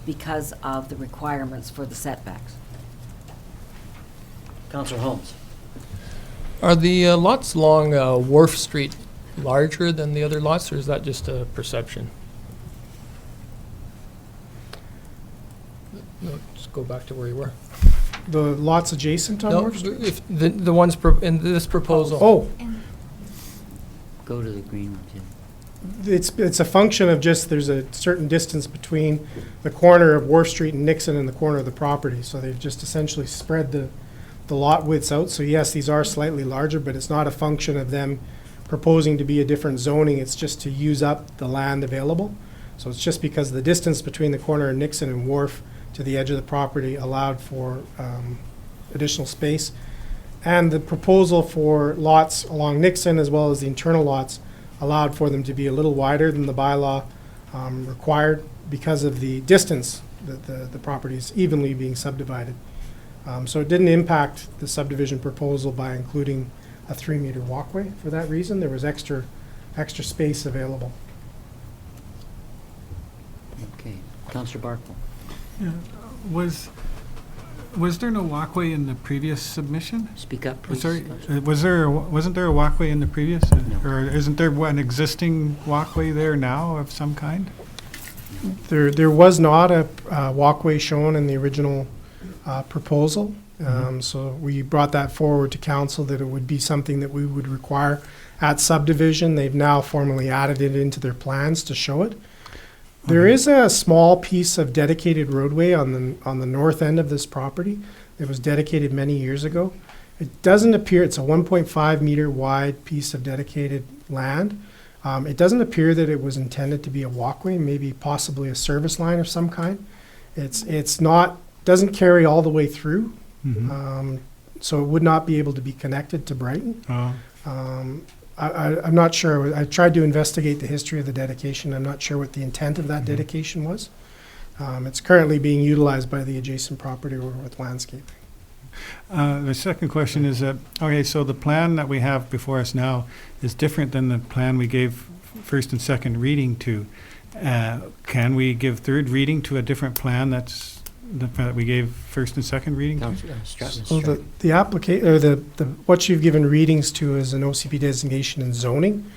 because of the requirements for the setbacks. Councillor Holmes. Are the lots along Wharf Street larger than the other lots, or is that just a perception? No, just go back to where you were. The lots adjacent on No, Wharf Street? if the ones in this proposal. Oh, Go to the green one, Jim. It's a function of just, there's a certain distance between the corner of Wharf Street and Nixon and the corner of the property. So they've just essentially spread the lot widths out. So yes, these are slightly larger, but it's not a function of them proposing to be a different zoning. It's just to use up the land available. So it's just because the distance between the corner of Nixon and Wharf to the edge of the property allowed for additional space. And the proposal for lots along Nixon, as well as the internal lots, allowed for them to be a little wider than the bylaw required because of the distance that the property is evenly being subdivided. So it didn't impact the subdivision proposal by including a 3-meter walkway. For that reason, there was extra space available. Okay. Councillor Barkle. Yeah. Was there no walkway in the previous submission? Speak up, Oh, please. sorry, Councillor. wasn't there a walkway in the previous? No. Or isn't there an existing walkway there now of some kind? There was not a walkway shown in the original proposal. So we brought that forward to council that it would be something that we would require at subdivision. They've now formally added it into their plans to show it. There is a small piece of dedicated roadway on the north end of this property that was dedicated many years ago. It doesn't appear, it's a 1.5 meter wide piece of dedicated land. It doesn't appear that it was intended to be a walkway, maybe possibly a service line of some kind. It's not, doesn't carry all the way through. So it would not be able to be connected to Brighton. I'm not sure. I tried to investigate the history of the dedication. I'm not sure what the intent of that dedication was. It's currently being utilized by the adjacent property with landscaping. The second question is that, okay, so the plan that we have before us now is different than the plan we gave first and second reading to. Can we give third reading to a different plan that we gave first and second reading? So the application, or the what you've given readings to is an OCP designation in zoning.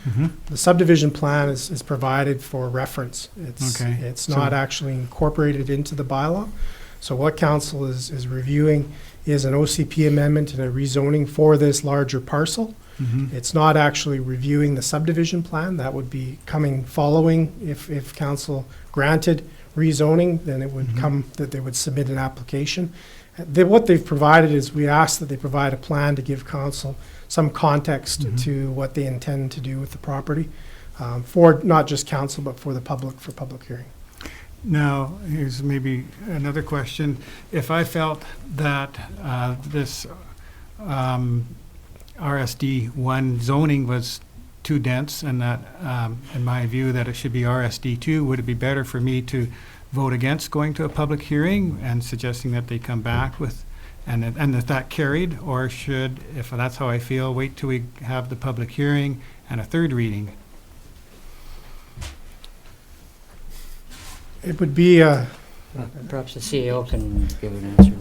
The subdivision plan is provided for reference. It's not actually incorporated into the bylaw. So what council is reviewing is an OCP amendment and a rezoning for this larger parcel. It's not actually reviewing the subdivision plan. That would be coming following if council granted rezoning, then it would come that they would submit an application. What they've provided is we ask that they provide a plan to give council some context to what they intend to do with the property for not just council but for the public, for public hearing. Now, here's maybe another question. If I felt that this RSD1 zoning was too dense and that, in my view, that it should be RSD2, would it be better for me to vote against going to a public hearing and suggesting that they come back with, and that carried, or should, if that's how I feel, wait till we have the public hearing and a third reading? It would be perhaps the CEO can give an answer.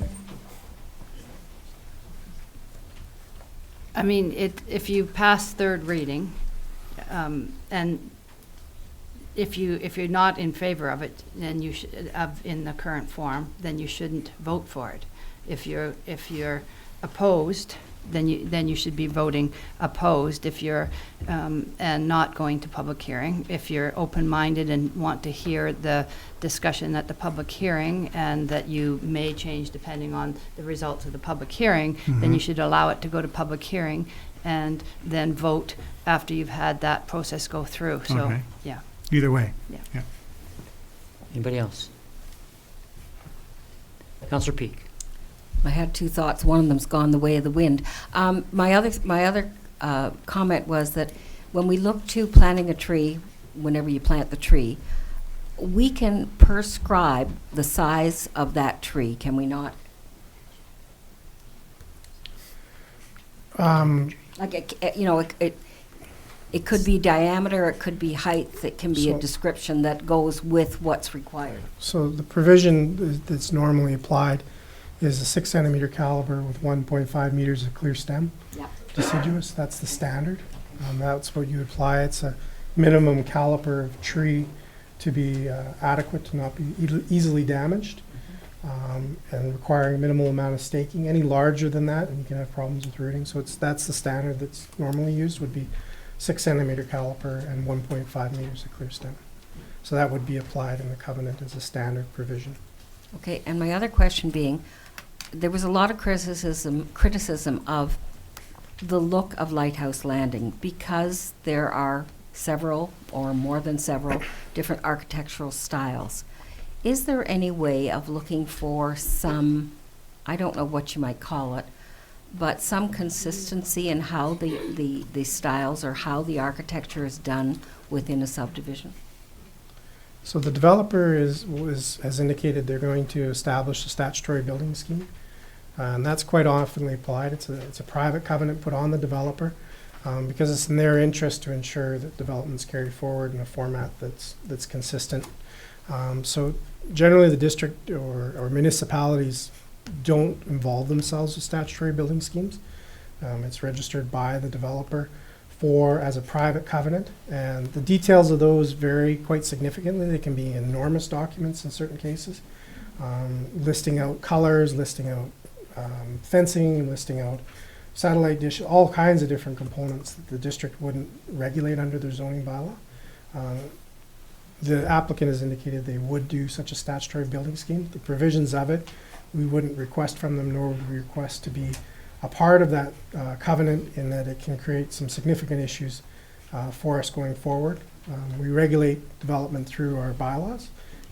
I mean, if you pass third reading, and if you're not in favor of it, then you should, in the current form, then you shouldn't vote for it. If you're opposed, then you should be voting opposed. If you're and not going to public hearing. If you're open-minded and want to hear the discussion at the public hearing, and that you may change depending on the results of the public hearing, then you should allow it to go to public hearing and then vote after you've had that process go through. So, yeah. Either way. Yeah. Anybody else? Councillor Peak. I had two thoughts. One of them's gone the way of the wind. My other comment was that when we look to planting a tree, whenever you plant the tree, we can prescribe the size of that tree, can we not? Like, it could be diameter, it could be height, it can be a description that goes with what's required. So the provision that's normally applied is a 6 centimeter caliber with 1.5 meters of clear stem. Deciduous, that's the standard. That's what you apply. It's a minimum caliper of tree to be adequate to not be easily damaged, and requiring a minimal amount of staking. Any larger than that, and you can have problems with rooting. So that's the standard that's normally used, would be 6-centimeter caliper and 1.5 meters of clear stem. So that would be applied in the covenant as a standard provision. Okay, and my other question being, there was a lot of criticism of the look of Lighthouse Landing because there are several or more than several different architectural styles. Is there any way of looking for some, I don't know what you might call it, but some consistency in how the styles or how the architecture is done within a subdivision? So the developer has indicated they're going to establish a statutory building scheme. And that's quite oftenly applied. It's a private covenant put on the developer because it's in their interest to ensure that developments carry forward in a format that's consistent. So generally the district or municipalities don't involve themselves with statutory building schemes. It's registered by the developer as a private covenant, and the details of those vary quite significantly. They can be enormous documents in certain cases, listing out colors, listing out fencing, listing out satellite dish, all kinds of different components that the district wouldn't regulate under their zoning bylaw. The applicant has indicated they would do such a statutory building scheme. The provisions of it, we wouldn't request from them, nor would we request to be a part of that covenant, in that it can create some significant issues for us going forward. We regulate development through our bylaws,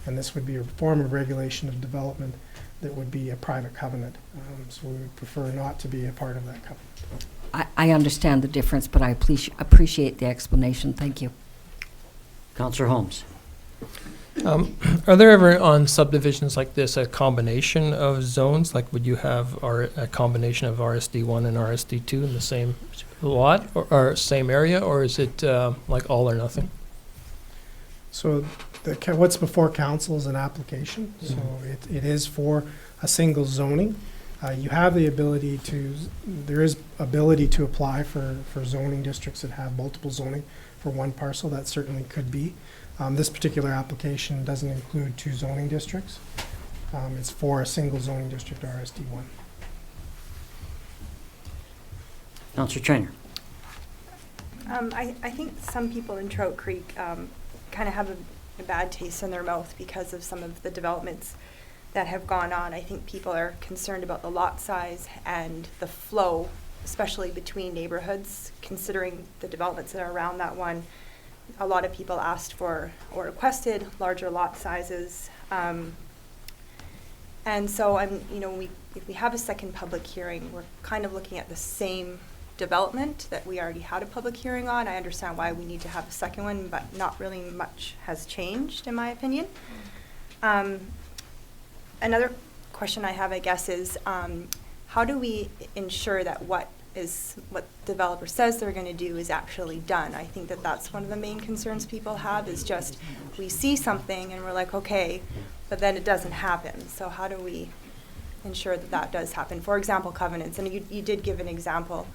and this would be a form of regulation of development that would be a private covenant. So we would prefer not to be a part of that covenant. I understand the difference, but I appreciate the explanation. Thank you. Councillor Holmes. Are there ever on subdivisions like this a combination of zones? Like would you have a combination of RSD1 and RSD2 in the same lot or same area, or is it like all or nothing? So what's before council is an application, so it is for a single zoning. You have the ability there is ability to apply for zoning districts that have multiple zoning for one parcel. That certainly could be. This particular application doesn't include 2 zoning districts. It's for a single zoning district, RSD1. Councillor Trainer. I think some people in Trout Creek kind of have a bad taste in their mouth because of some of the developments that have gone on. I think people are concerned about the lot size and the flow, especially between neighborhoods, considering the developments that are around that one. A lot of people asked for or requested larger lot sizes. And so if we have a second public hearing, we're kind of looking at the same development that we already had a public hearing on. I understand why we need to have a second one, but not really much has changed, in my opinion. Another question I have, I guess, is how do we ensure that what developer says they're going to do is actually done? I think that's one of the main concerns people have, is just we see something and we're like, okay, but then it doesn't happen. So how do we ensure that does happen? For example, covenants, and you did give an example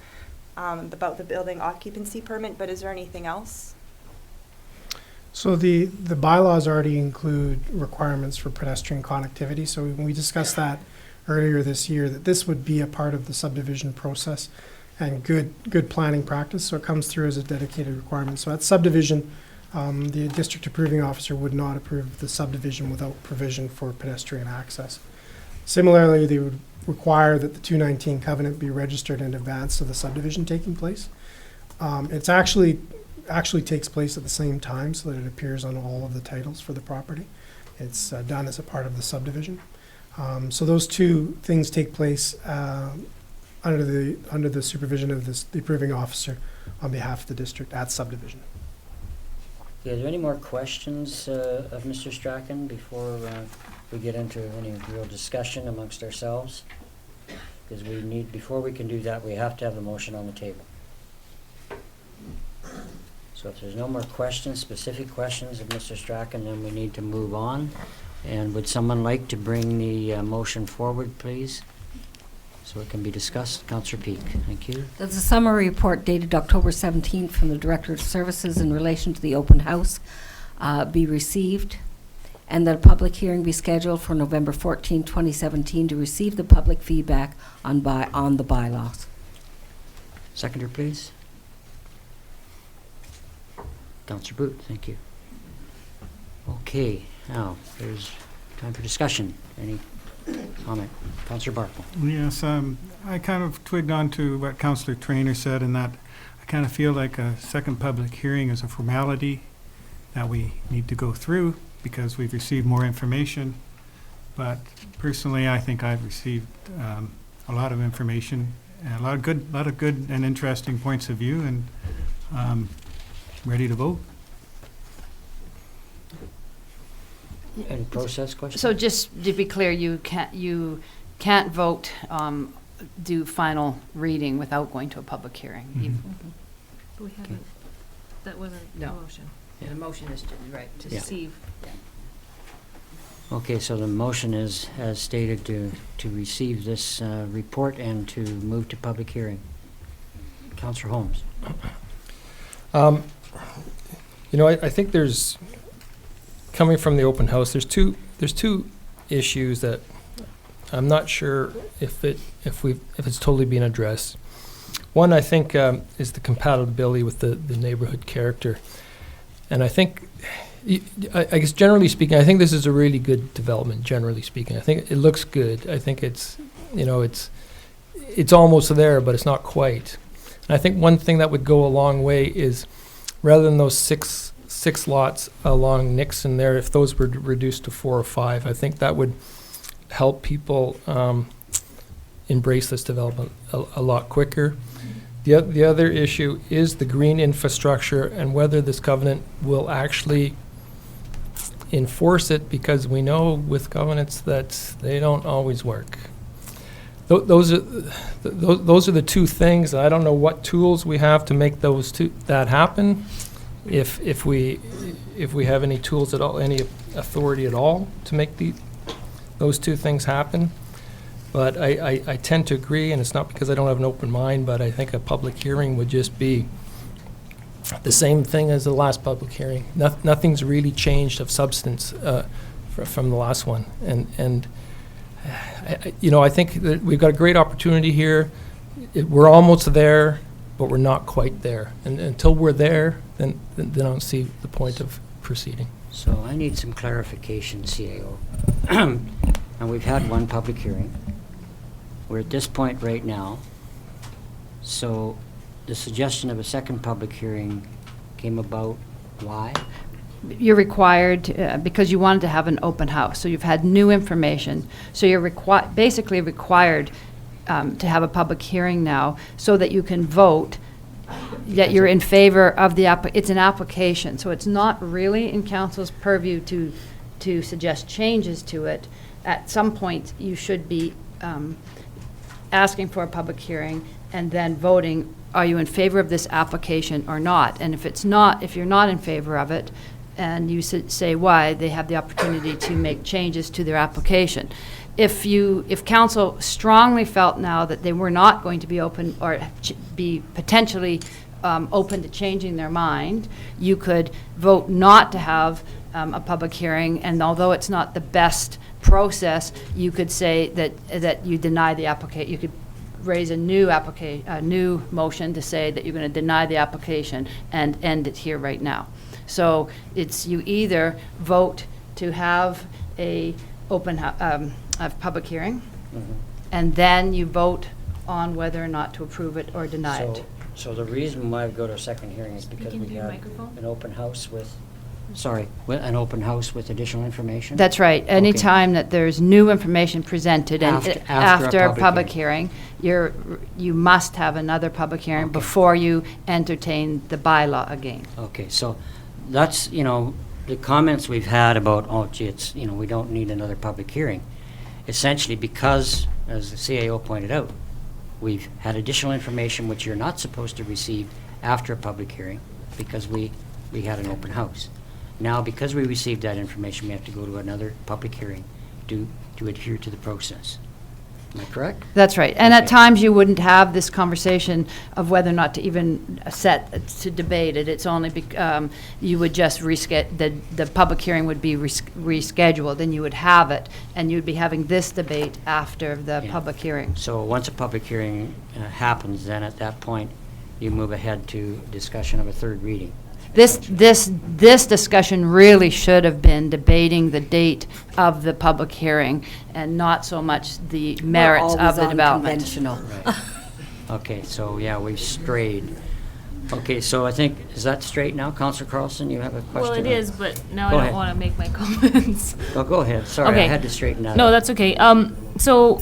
about the building occupancy permit, but is there anything else? So the bylaws already include requirements for pedestrian connectivity. So we discussed that earlier this year, that this would be a part of the subdivision process and good planning practice. So it comes through as a dedicated requirement. So at subdivision, the district approving officer would not approve the subdivision without provision for pedestrian access. Similarly, they would require that the 219 covenant be registered in advance of the subdivision taking place. It's actually takes place at the same time, so that it appears on all of the titles for the property. It's done as a part of the subdivision. So those two things take place under the supervision of the approving officer on behalf of the district at subdivision. Are there any more questions of Mr. Strachan before we get into any real discussion amongst ourselves? Because before we can do that, we have to have the motion on the table. So if there's no more questions, specific questions of Mr. Strachan, then we need to move on. And would someone like to bring the motion forward, please, so it can be discussed? Councillor Peak, thank you. There's a summary report dated October 17th from the Director of Services in relation to the open house be received, and that a public hearing be scheduled for November 14, 2017 to receive the public feedback on the bylaws. Seconder, please. Counselor Booth, thank you. Okay, now, there's time for discussion. Any comment? Counselor Barkle. Yes, I kind of twigged on to what Councillor Trainer said, in that I kind of feel like a second public hearing is a formality that we need to go through because we've received more information. But personally, I think I've received a lot of information and a lot of good and interesting points of view, and ready to vote. Any process questions? So just to be clear, you can't vote, do final reading without going to a public hearing. We haven't, that wasn't the No. motion. The motion is to Yeah. Receive. Okay, so the motion is, as stated, to receive this report and to move to public hearing. Counselor Holmes. I think there's, coming from the open house, there's two issues that I'm not sure if it's totally being addressed. One, I think, is the compatibility with the neighborhood character. And I think, I guess generally speaking, I think this is a really good development, generally speaking. I think it looks good. I think it's almost there, but it's not quite. And I think one thing that would go a long way is, rather than those six lots along Nixon there, if those were reduced to 4 or 5, I think that would help people embrace this development a lot quicker. The other issue is the green infrastructure and whether this covenant will actually enforce it, because we know with covenants that they don't always work. Those are the two things. I don't know what tools we have to make that happen. If we have any tools at all, any authority at all to make those two things happen. But I tend to agree, and it's not because I don't have an open mind, but I think a public hearing would just be the same thing as the last public hearing. Nothing's really changed of substance from the last one. And I think that we've got a great opportunity here. We're almost there, but we're not quite there. And until we're there, then I don't see the point of proceeding. So I need some clarification, CAO. And we've had one public hearing. We're at this point right now. So the suggestion of a second public hearing came about, why? You're required, because you wanted to have an open house, so you've had new information. So you're basically required to have a public hearing now so that you can vote that you're in favor of it's an application. So it's not really in council's purview to suggest changes to it. At some point, you should be asking for a public hearing and then voting, are you in favor of this application or not? And if you're not in favor of it, and you say why, they have the opportunity to make changes to their application. If council strongly felt now that they were not going to be open or be potentially open to changing their mind, you could vote not to have a public hearing, and although it's not the best process, you could say that you deny the application. You could raise a new motion to say that you're going to deny the application and end it here right now. So you either vote to have a public hearing, and then you vote on whether or not to approve it or deny it. So the reason why we go to a second hearing is because we have an open house with additional information? That's right. Anytime that there's new information presented and after a public hearing, you must have another public hearing before you entertain the bylaw again. Okay, so that's, the comments we've had about, we don't need another public hearing. Essentially, because, as the CAO pointed out, we've had additional information which you're not supposed to receive after a public hearing because we had an open house. Now, because we received that information, we have to go to another public hearing to adhere to the process. Am I correct? That's right. And at times you wouldn't have this conversation of whether or not to even to debate it. It's only you would just the public hearing would be rescheduled, and you would have it, and you'd be having this debate after the public hearing. So once a public hearing happens, then at that point you move ahead to discussion of a third reading. This discussion really should have been debating the date of the public hearing and not so much the merits of the development. Conventional. Okay, so yeah, we've strayed. Okay, so I think, is that straight now? Counselor Carlson, you have a question? Well, it is, but now Go I ahead. don't want to make my comments. Well, go ahead. Sorry, I Okay. had to straighten that No, out. that's okay. So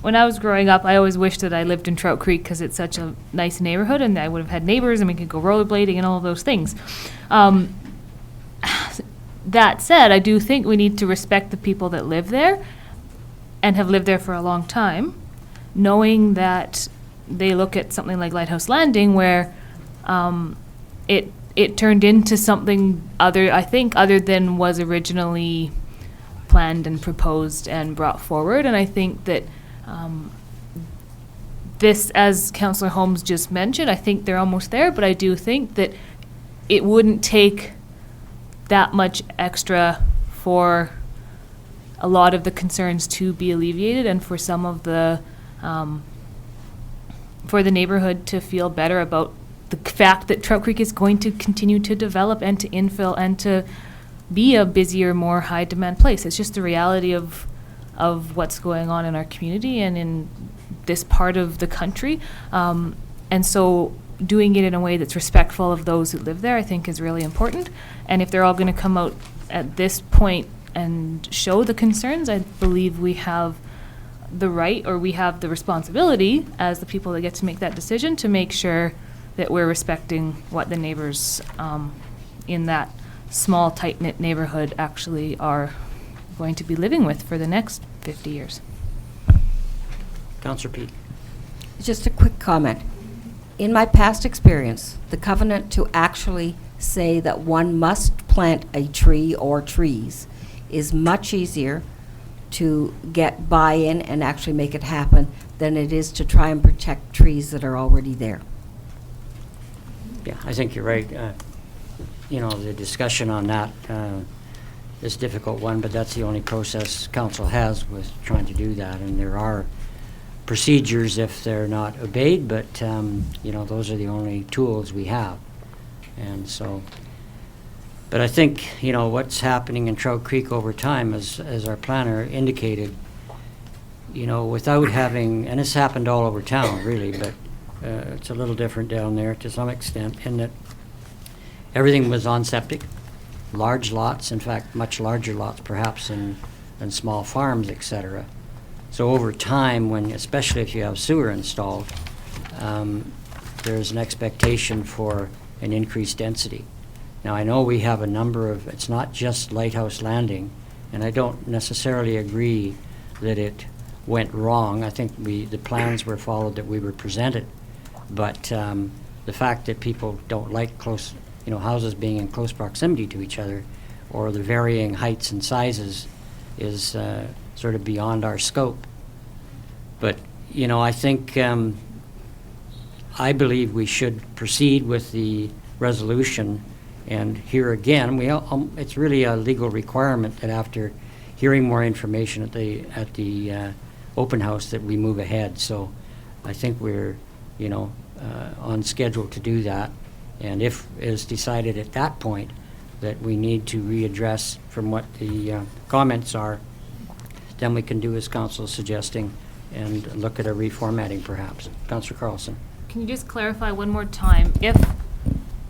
when I was growing up, I always wished that I lived in Trout Creek because it's such a nice neighborhood, and I would have had neighbors, and we could go rollerblading and all of those things. That said, I do think we need to respect the people that live there and have lived there for a long time, knowing that they look at something like Lighthouse Landing where it turned into something other than was originally planned and proposed and brought forward. And I think that this, as Councillor Holmes just mentioned, I think they're almost there, but I do think that it wouldn't take that much extra for a lot of the concerns to be alleviated and for some of the for the neighborhood to feel better about the fact that Trout Creek is going to continue to develop and to infill and to be a busier, more high-demand place. It's just the reality of what's going on in our community and in this part of the country. And so doing it in a way that's respectful of those who live there, I think, is really important. And if they're all going to come out at this point and show the concerns, I believe we have the right, or we have the responsibility as the people that get to make that decision, to make sure that we're respecting what the neighbors in that small, tight-knit neighborhood actually are going to be living with for the next 50 years. Councillor Peak. Just a quick comment. In my past experience, the covenant to actually say that one must plant a tree or trees is much easier to get buy-in and actually make it happen than it is to try and protect trees that are already there. Yeah, I think you're right. You know, the discussion on that is a difficult one, but that's the only process council has with trying to do that. And there are procedures if they're not obeyed, but, you know, those are the only tools we have. And so, but I think, you know, what's happening in Trout Creek over time, as our planner indicated, you know, without having, and it's happened all over town, really, but it's a little different down there to some extent in that everything was on septic, large lots, in fact, much larger lots perhaps than small farms, etc. So over time, when, especially if you have sewer installed, there's an expectation for an increased density. Now, I know we have a number of, it's not just Lighthouse Landing, and I don't necessarily agree that it went wrong. I think the plans were followed that we were presented. But the fact that people don't like close, you know, houses being in close proximity to each other, or the varying heights and sizes, is sort of beyond our scope. But, you know, I think, I believe we should proceed with the resolution. And here again, it's really a legal requirement that after hearing more information at the open house that we move ahead. So I think we're, you know, on schedule to do that. And if it is decided at that point that we need to readdress from what the comments are, then we can do as council is suggesting and look at a reformatting perhaps. Councillor Carlson. Can you just clarify one more time,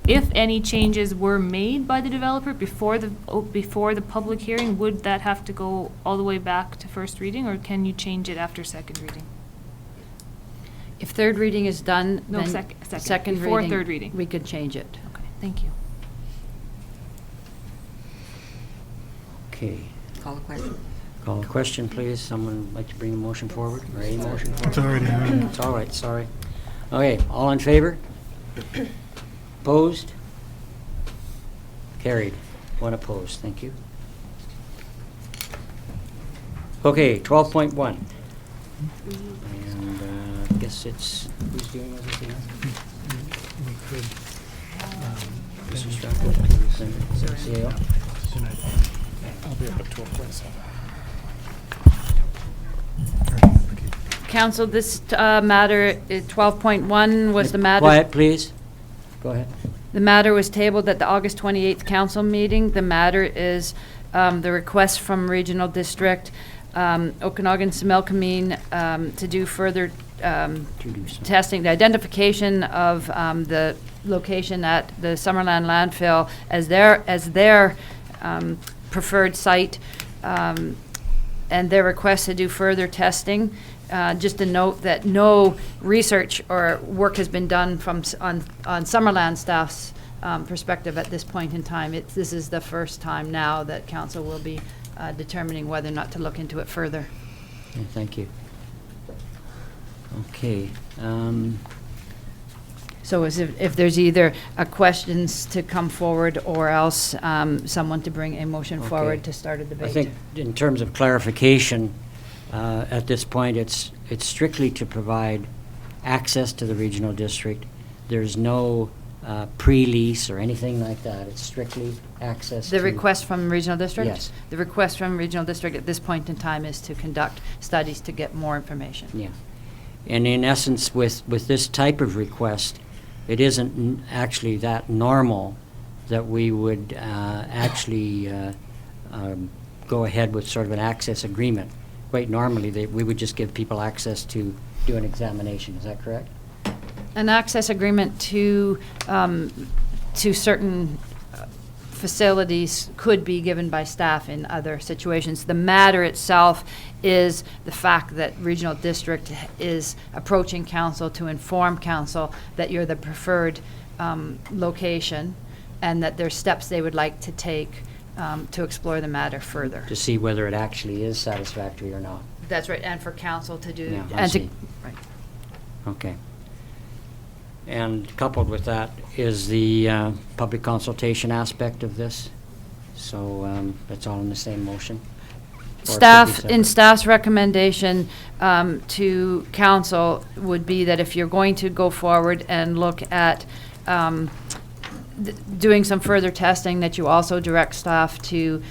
if any changes were made by the developer before the public hearing, would that have to go all the way back to first reading, or can you change it after second reading? If third reading is done, No, then second, before third reading. we could change it. Okay, thank you. Okay. Call a question. Call a question, please. Someone like to bring a motion forward, or a motion forward? It's already on. It's all right, sorry. Okay, all in favor? Opposed? Carried. One opposed, thank you. Okay, 12.1. And I guess it's, who's doing everything else? We could, Mr. Stratford? CAO? I'll be up at 12:27. Council, this matter, 12.1 was the matter. Quiet, please. Go ahead. The matter was tabled at the August 28th council meeting. The matter is the request from Regional District, Okanagan-Similkameen, to do further testing, the identification of the location at the Summerland landfill as their preferred site, and their request to do further testing. Just a note that no research or work has been done on Summerland staff's perspective at this point in time. This is the first time now that council will be determining whether or not to look into it further. Okay, thank you. Okay. So if there's either questions to come forward or else someone to bring a motion forward to start a debate. I think in terms of clarification, at this point, it's strictly to provide access to the regional district. There's no pre-lease or anything like that. It's strictly access The to... request from Regional District? Yes. The request from Regional District at this point in time is to conduct studies to get more information. Yeah. And in essence, with this type of request, it isn't actually that normal that we would actually go ahead with sort of an access agreement. Quite normally, we would just give people access to do an examination. Is that correct? An access agreement to certain facilities could be given by staff in other situations. The matter itself is the fact that Regional District is approaching council to inform council that you're the preferred location and that there's steps they would like to take to explore the matter further. To see whether it actually is satisfactory or not. That's right, and for council to do. Yeah, I and see. Right. Okay. And coupled with that is the public consultation aspect of this. So that's all in the same motion. Or it could be separate. Staff's recommendation to council would be that if you're going to go forward and look at doing some further testing, that you also direct staff to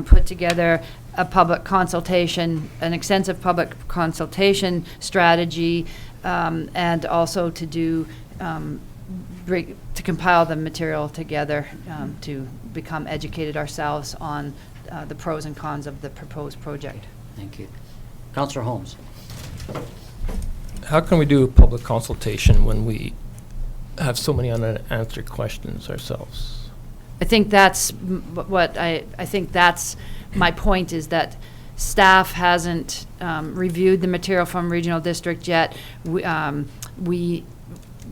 put together a public consultation, an extensive public consultation strategy, and also to do to compile the material together to become educated ourselves on the pros and cons of the proposed project. Thank you. Councillor Holmes. How can we do a public consultation when we have so many unanswered questions ourselves? I think that's what I think that's my point, is that staff hasn't reviewed the material from Regional District yet.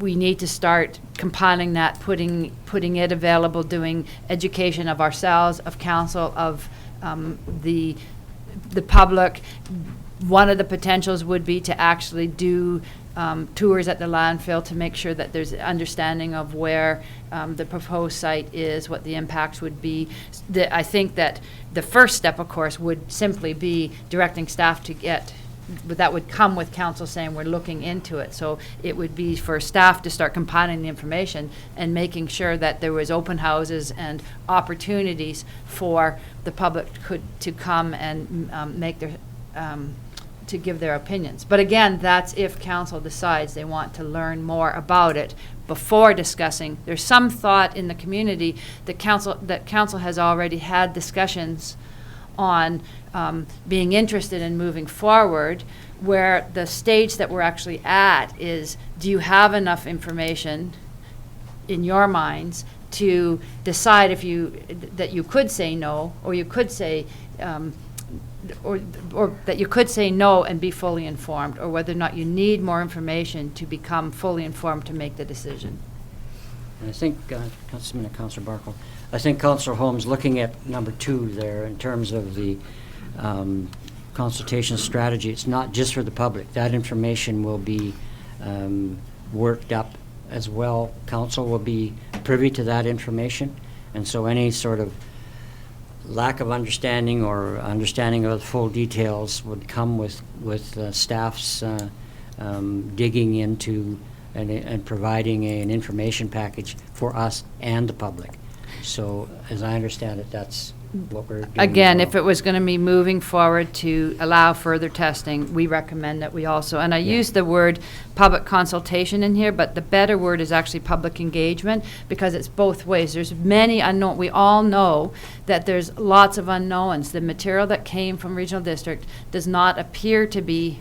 We need to start compiling that, putting it available, doing education of ourselves, of council, of the public. One of the potentials would be to actually do tours at the landfill to make sure that there's understanding of where the proposed site is, what the impacts would be. I think that the first step, of course, would simply be directing staff to get, but that would come with council saying we're looking into it. So it would be for staff to start compiling the information and making sure that there was open houses and opportunities for the public to come and make their to give their opinions. But again, that's if council decides they want to learn more about it before discussing. There's some thought in the community that council has already had discussions on being interested in moving forward, where the stage that we're actually at is, do you have enough information in your minds to decide if that you could say no, or you could say or that you could say no and be fully informed, or whether or not you need more information to become fully informed to make the decision. And I think, Councillor Barkle, I think Councillor Holmes, looking at number 2 there in terms of the consultation strategy, it's not just for the public. That information will be worked up as well. Council will be privy to that information, and so any sort of lack of understanding or understanding of the full details would come with staff's digging into and providing an information package for us and the public. So as I understand it, that's what we're doing. Again, as if well. it was going to be moving forward to allow further testing, we recommend that we also, and I use the word public consultation in here, but the better word is actually public engagement, because it's both ways. There's many unknown, we all know that there's lots of unknowns. The material that came from Regional District does not appear to be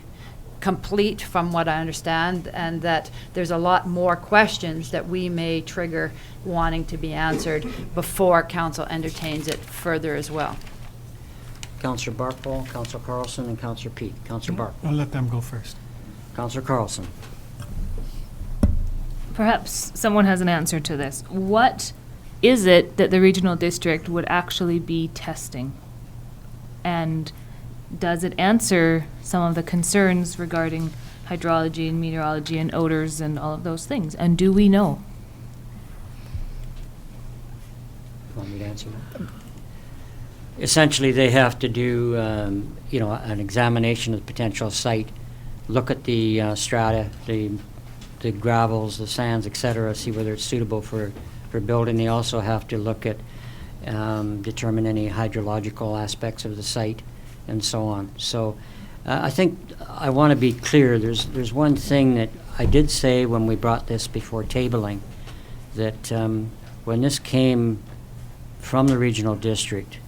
complete from what I understand, and that there's a lot more questions that we may trigger wanting to be answered before council entertains it further as well. Councillor Barkle, Councillor Carlson, and Councillor Peak. Councillor Barkle. I'll let them go first. Councillor Carlson. Perhaps someone has an answer to this. What is it that the regional district would actually be testing? And does it answer some of the concerns regarding hydrology and meteorology and odors and all of those things? And do we know? Want me to answer that? Essentially, they have to do, an examination of the potential site, look at the strata, the gravels, the sands, et cetera, see whether it's suitable for building. They also have to look at, determine any hydrological aspects of the site and so on. So I think I want to be clear. There's one thing that I did say when we brought this before tabling, that when this came from the regional district,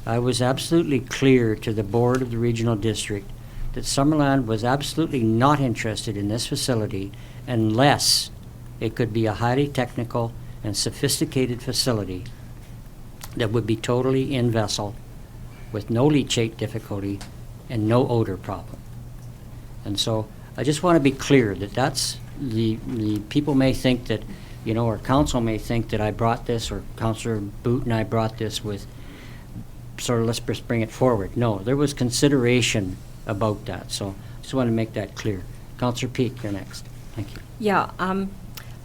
I was absolutely clear to the board of the regional district that Summerland was absolutely not interested in this facility unless it could be a highly technical and sophisticated facility that would be totally in vessel with no leachate difficulty and no odor problem. And so I just want to be clear that that's the people may think that, or council may think that I brought this, or Councillor Boot and I brought this with sort of let's just bring it forward. No, there was consideration about that. So I just want to make that clear. Councillor Peak, you're next. Thank you. Yeah,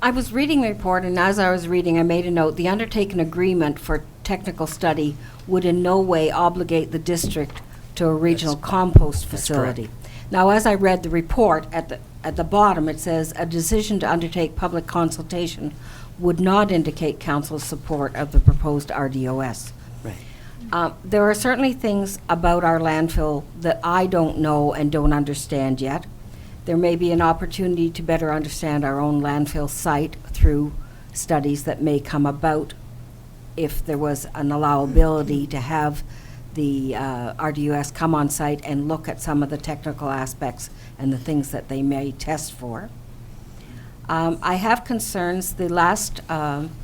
I was reading the report, and as I was reading, I made a note. The undertaken agreement for technical study would in no way obligate the district to a regional compost facility. Now, as I read the report, at the bottom, it says, a decision to undertake public consultation would not indicate council's support of the proposed RDOS. Right. There are certainly things about our landfill that I don't know and don't understand yet. There may be an opportunity to better understand our own landfill site through studies that may come about if there was an allowability to have the RDUS come on site and look at some of the technical aspects and the things that they may test for. I have concerns. The last,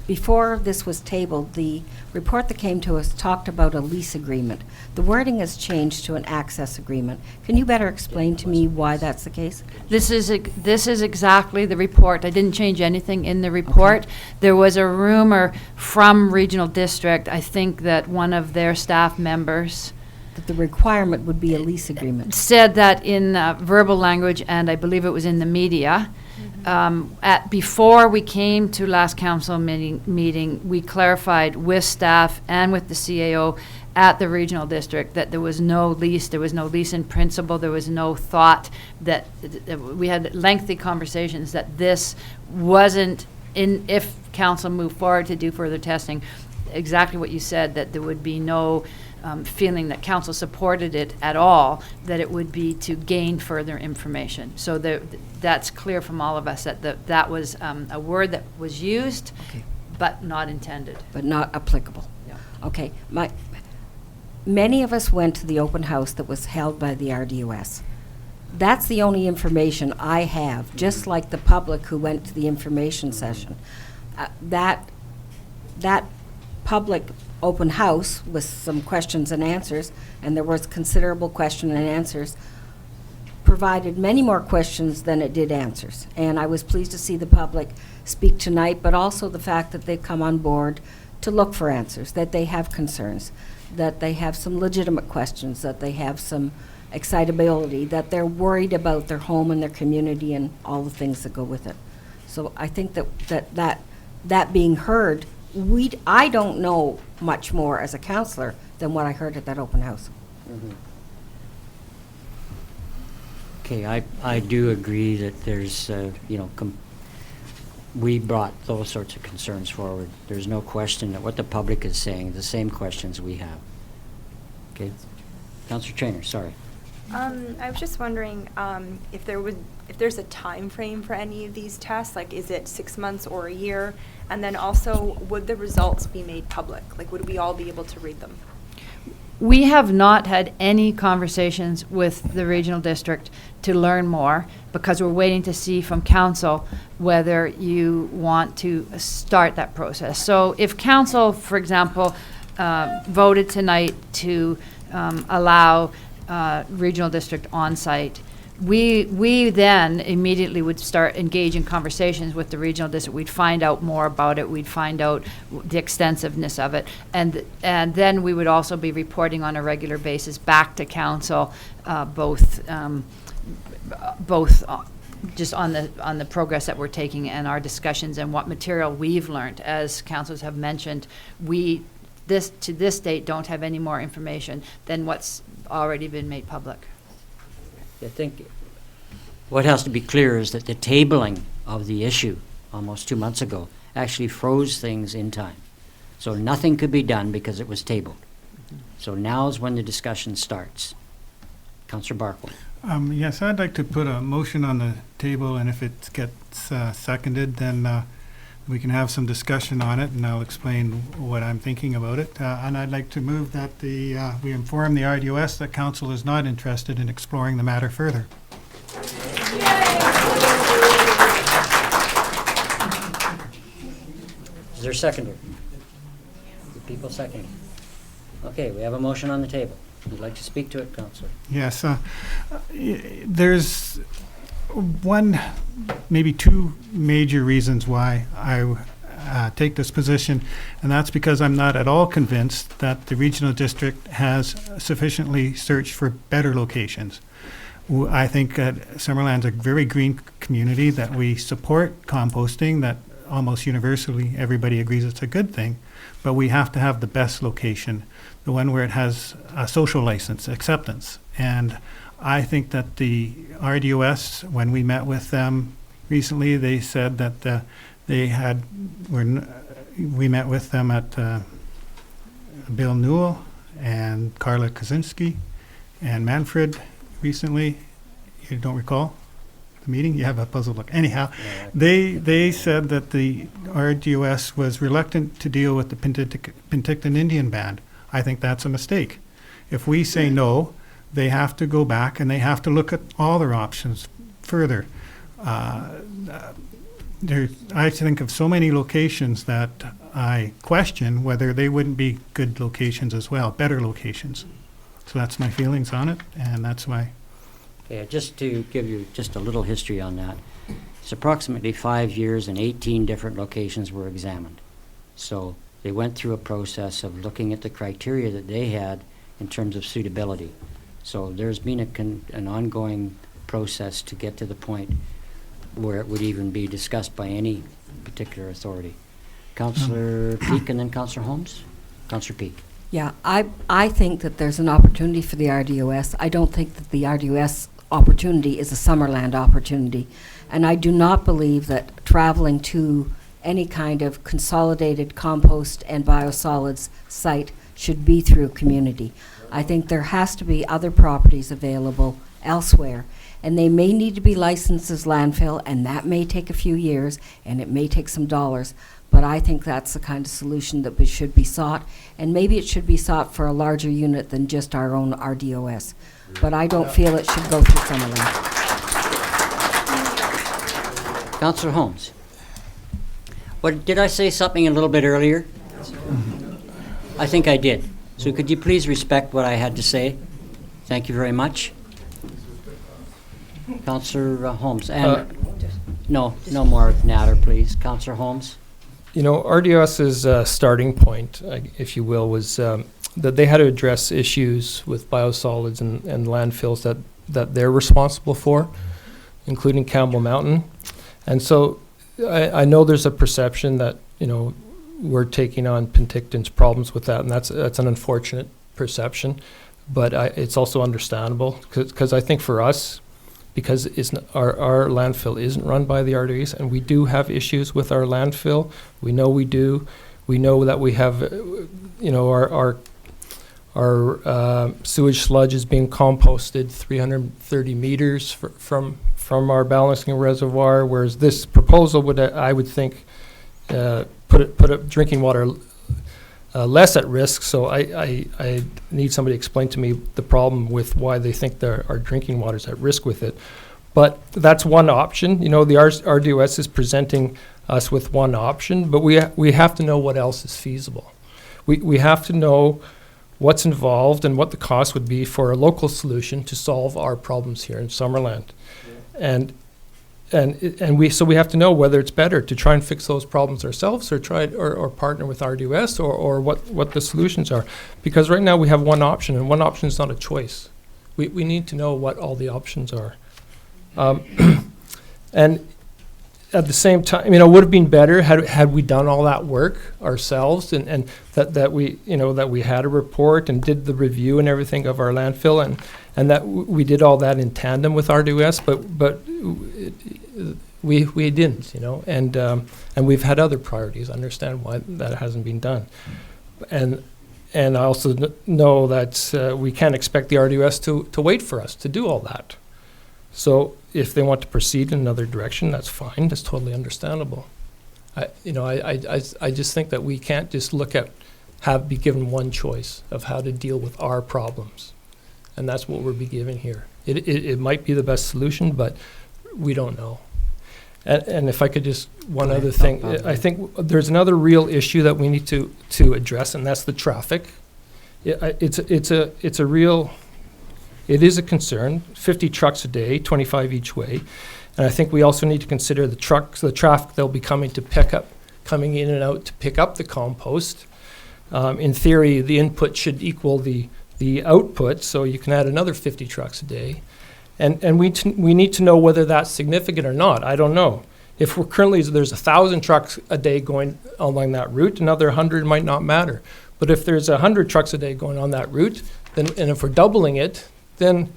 before this was tabled, the report that came to us talked about a lease agreement. The wording has changed to an access agreement. Can you better explain to me why that's the case? This is exactly the report. I didn't change anything in the report. Okay. There was a rumor from Regional District, I think that one of their staff members that the requirement would be a lease agreement. Said that in verbal language, and I believe it was in the media. Before we came to last council meeting, we clarified with staff and with the CAO at the regional district that there was no lease in principle, there was no thought that we had lengthy conversations that this wasn't if council moved forward to do further testing, exactly what you said, that there would be no feeling that council supported it at all, that it would be to gain further information. So that's clear from all of us that that was a word that was used, okay, but not intended. But not applicable. Yeah. Okay. Many of us went to the open house that was held by the RDOS. That's the only information I have, just like the public who went to the information session. That public open house with some questions and answers, and there was considerable question and answers, provided many more questions than it did answers. And I was pleased to see the public speak tonight, but also the fact that they've come on board to look for answers, that they have concerns, that they have some legitimate questions, that they have some excitability, that they're worried about their home and their community and all the things that go with it. So I think that being heard, I don't know much more as a councillor than what I heard at that open house. Mm-hmm. Okay, I do agree that there's, we brought those sorts of concerns forward. There's no question that what the public is saying, the same questions we have. Okay. Councillor Traynor, sorry. I was just wondering if there's a time frame for any of these tests, like is it 6 months or a year? And then also, would the results be made public? Like, would we all be able to read them? We have not had any conversations with the regional district to learn more because we're waiting to see from council whether you want to start that process. So if council, for example, voted tonight to allow regional district on-site, we then immediately would start engaging conversations with the regional district. We'd find out more about it. We'd find out the extensiveness of it. And then we would also be reporting on a regular basis back to council, both just on the progress that we're taking and our discussions and what material we've learned. As councils have mentioned, to this date don't have any more information than what's already been made public. I think what has to be clear is that the tabling of the issue almost 2 months ago actually froze things in time. So nothing could be done because it was tabled. So now is when the discussion starts. Councillor Barkle. Yes, I'd like to put a motion on the table, and if it gets seconded, then we can have some discussion on it, and I'll explain what I'm thinking about it. And I'd like to move that we inform the RDOS that council is not interested in exploring the matter further. Is there a seconder? Do people second? Okay, we have a motion on the table. Would you like to speak to it, Councillor? Yes, there's one, maybe two major reasons why I take this position, and that's because I'm not at all convinced that the regional district has sufficiently searched for better locations. I think Summerland's a very green community, that we support composting, that almost universally everybody agrees it's a good thing, but we have to have the best location, the one where it has a social license, acceptance. And I think that the RDOS, when we met with them recently, they said that we met with them at Bill Newell and Carla Kaczynski and Manfred recently. You don't recall the meeting? You have a puzzled look. Anyhow, they said that the RDOS was reluctant to deal with the Penticton Indian Band. I think that's a mistake. If we say no, they have to go back and they have to look at all their options further. I think of so many locations that I question whether they wouldn't be good locations as well, better locations. So that's my feelings on it, and that's why. Okay, just to give you just a little history on that, it's approximately 5 years and 18 different locations were examined. So they went through a process of looking at the criteria that they had in terms of suitability. So there's been an ongoing process to get to the point where it would even be discussed by any particular authority. Councillor Peak and then Councillor Holmes? Councillor Peak. Yeah, I think that there's an opportunity for the RDOS. I don't think that the RDOS opportunity is a Summerland opportunity. And I do not believe that traveling to any kind of consolidated compost and biosolids site should be through a community. I think there has to be other properties available elsewhere. And they may need to be licensed as landfill, and that may take a few years, and it may take some dollars. But I think that's the kind of solution that should be sought. And maybe it should be sought for a larger unit than just our own RDOS. But I don't feel it should go through Summerland. Councillor Holmes. What, did I say something a little bit earlier? I think I did. So could you please respect what I had to say? Thank you very much. Councillor Holmes. And no more natter, please. Councillor Holmes. You know, RDOS's starting point, if you will, was that they had to address issues with biosolids and landfills that they're responsible for, including Campbell Mountain. And so I know there's a perception that, you know, we're taking on Penticton's problems with that, and that's an unfortunate perception. But it's also understandable, because I think for us, because our landfill isn't run by the RDS, and we do have issues with our landfill. We know we do. We know that we have, our sewage sludge is being composted 330 meters from our balancing reservoir, whereas this proposal would, I would think, put drinking water less at risk. So I need somebody to explain to me the problem with why they think our drinking water is at risk with it. But that's one option. The RDOS is presenting us with one option, but we have to know what else is feasible. We have to know what's involved and what the cost would be for a local solution to solve our problems here in Summerland. And we have to know whether it's better to try and fix those problems ourselves or or partner with RDOS or what the solutions are. Because right now we have one option, and one option is not a choice. We need to know what all the options are. And at the same time, it would have been better had we done all that work ourselves, and that we had a report and did the review and everything of our landfill, and that we did all that in tandem with RDOS, but we didn't, and we've had other priorities. I understand why that hasn't been done, and I also know that we can't expect the RDOS to wait for us to do all that. So if they want to proceed in another direction, that's fine. That's totally understandable. I just think that we can't just be given one choice of how to deal with our problems, and that's what we're being given here. It might be the best solution, but we don't know. And if I could just one other thing, I think there's another real issue that we need to address, and that's the traffic. It is a concern, 50 trucks a day, 25 each way. And I think we also need to consider the traffic they'll be coming in and out to pick up the compost. In theory, the input should equal the output, so you can add another 50 trucks a day. And we need to know whether that's significant or not. I don't know. If there's 1,000 trucks a day going along that route, another 100 might not matter. But if there's 100 trucks a day going on that route, and if we're doubling it, then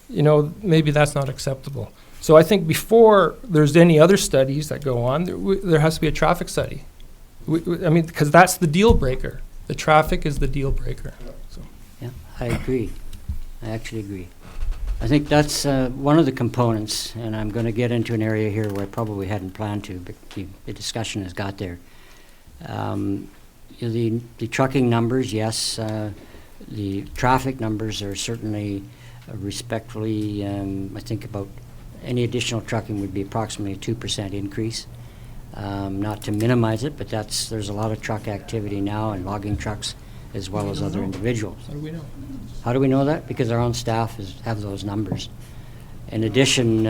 maybe that's not acceptable. So I think before there's any other studies that go on, there has to be a traffic study. Because that's the deal breaker. The traffic is the deal breaker. So. Yeah, I agree. I actually agree. I think that's one of the components, and I'm going to get into an area here where I probably hadn't planned to, but the discussion has got there. The trucking numbers, yes. The traffic numbers are certainly respectfully, I think about any additional trucking would be approximately a 2% increase. Not to minimize it, but there's a lot of truck activity now and logging trucks as well as other individuals. How do we know? How do we know that? Because our own staff have those numbers. In addition...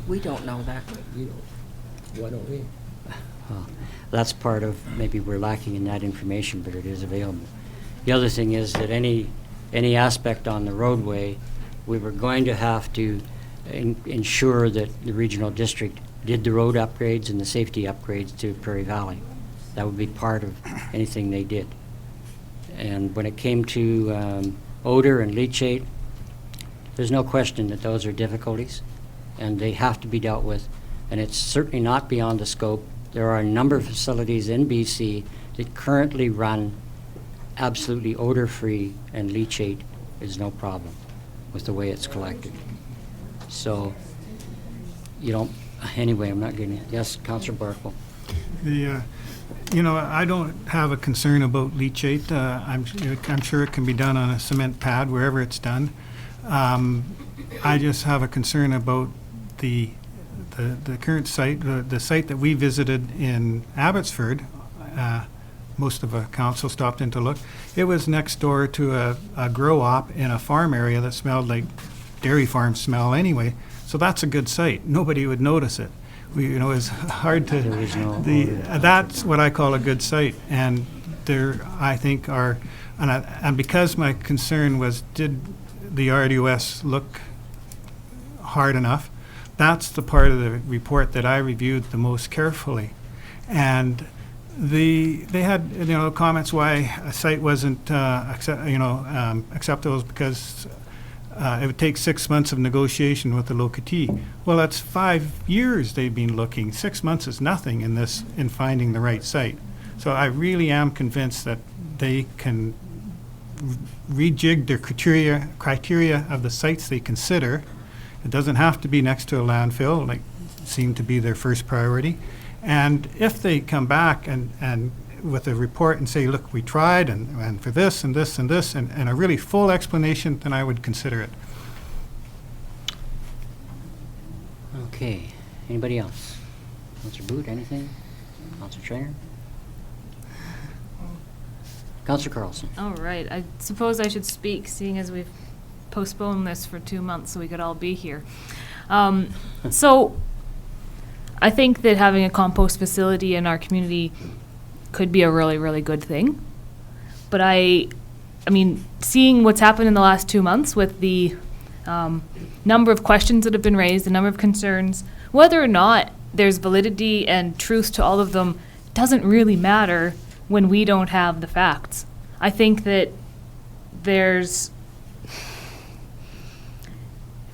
we don't know that. Why don't we? Well, that's part of, maybe we're lacking in that information, but it is available. The other thing is that any aspect on the roadway, we were going to have to ensure that the regional district did the road upgrades and the safety upgrades to Prairie Valley. That would be part of anything they did. And when it came to odor and leachate, there's no question that those are difficulties, and they have to be dealt with. And it's certainly not beyond the scope. There are a number of facilities in BC that currently run absolutely odor-free, and leachate is no problem with the way it's collected. So, anyway, I'm not getting... Yes, Councillor Barkle. I don't have a concern about leachate. I'm sure it can be done on a cement pad wherever it's done. I just have a concern about the current site, the site that we visited in Abbotsford. Most of the council stopped in to look. It was next door to a grow-op in a farm area that smelled like dairy farm smell anyway. So that's a good site. Nobody would notice it. It's hard to... that's what I call a good site. And there, I think, are... And because my concern was, did the RDOS look hard enough? That's the part of the report that I reviewed the most carefully. And they had comments why a site wasn't acceptable because it would take 6 months of negotiation with the locatee. Well, that's 5 years they've been looking. 6 months is nothing in finding the right site. So I really am convinced that they can rejig their criteria of the sites they consider. It doesn't have to be next to a landfill, like seemed to be their first priority. And if they come back and with a report and say, look, we tried and for this and this and this and a really full explanation, then I would consider it. Okay, anybody else? Councillor Boot, anything? Councillor Trainer? Councillor Carlson? All right, I suppose I should speak, seeing as we've postponed this for 2 months so we could all be here. So I think that having a compost facility in our community could be a really, really good thing. But I mean, seeing what's happened in the last 2 months with the number of questions that have been raised, the number of concerns, whether or not there's validity and truth to all of them doesn't really matter when we don't have the facts. I think that if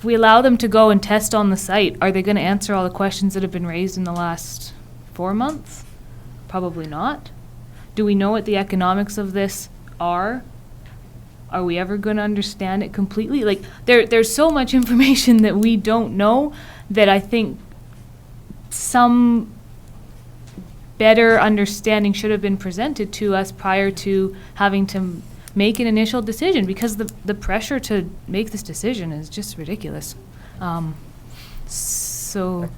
we allow them to go and test on the site, are they going to answer all the questions that have been raised in the last 4 months? Probably not. Do we know what the economics of this are? Are we ever going to understand it completely? Like, there's so much information that we don't know that I think some better understanding should have been presented to us prior to having to make an initial decision, because the pressure to make this decision is just ridiculous. So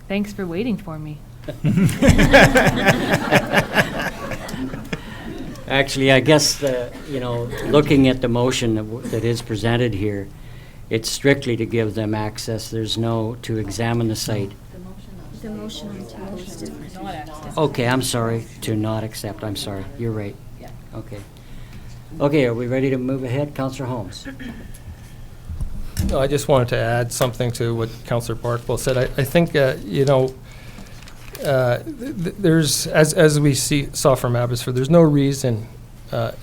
thanks for waiting for me. Actually, I guess, looking at the motion that is presented here, it's strictly to give them access. There's no to examine the site. The motion on to Okay, I'm sorry, to not accept. I'm sorry. You're right. Okay. Okay, are we ready to move ahead? Councillor Holmes. No, I just wanted to add something to what Councillor Barkwell said. I think, there's, as we saw from Abbotsford, there's no reason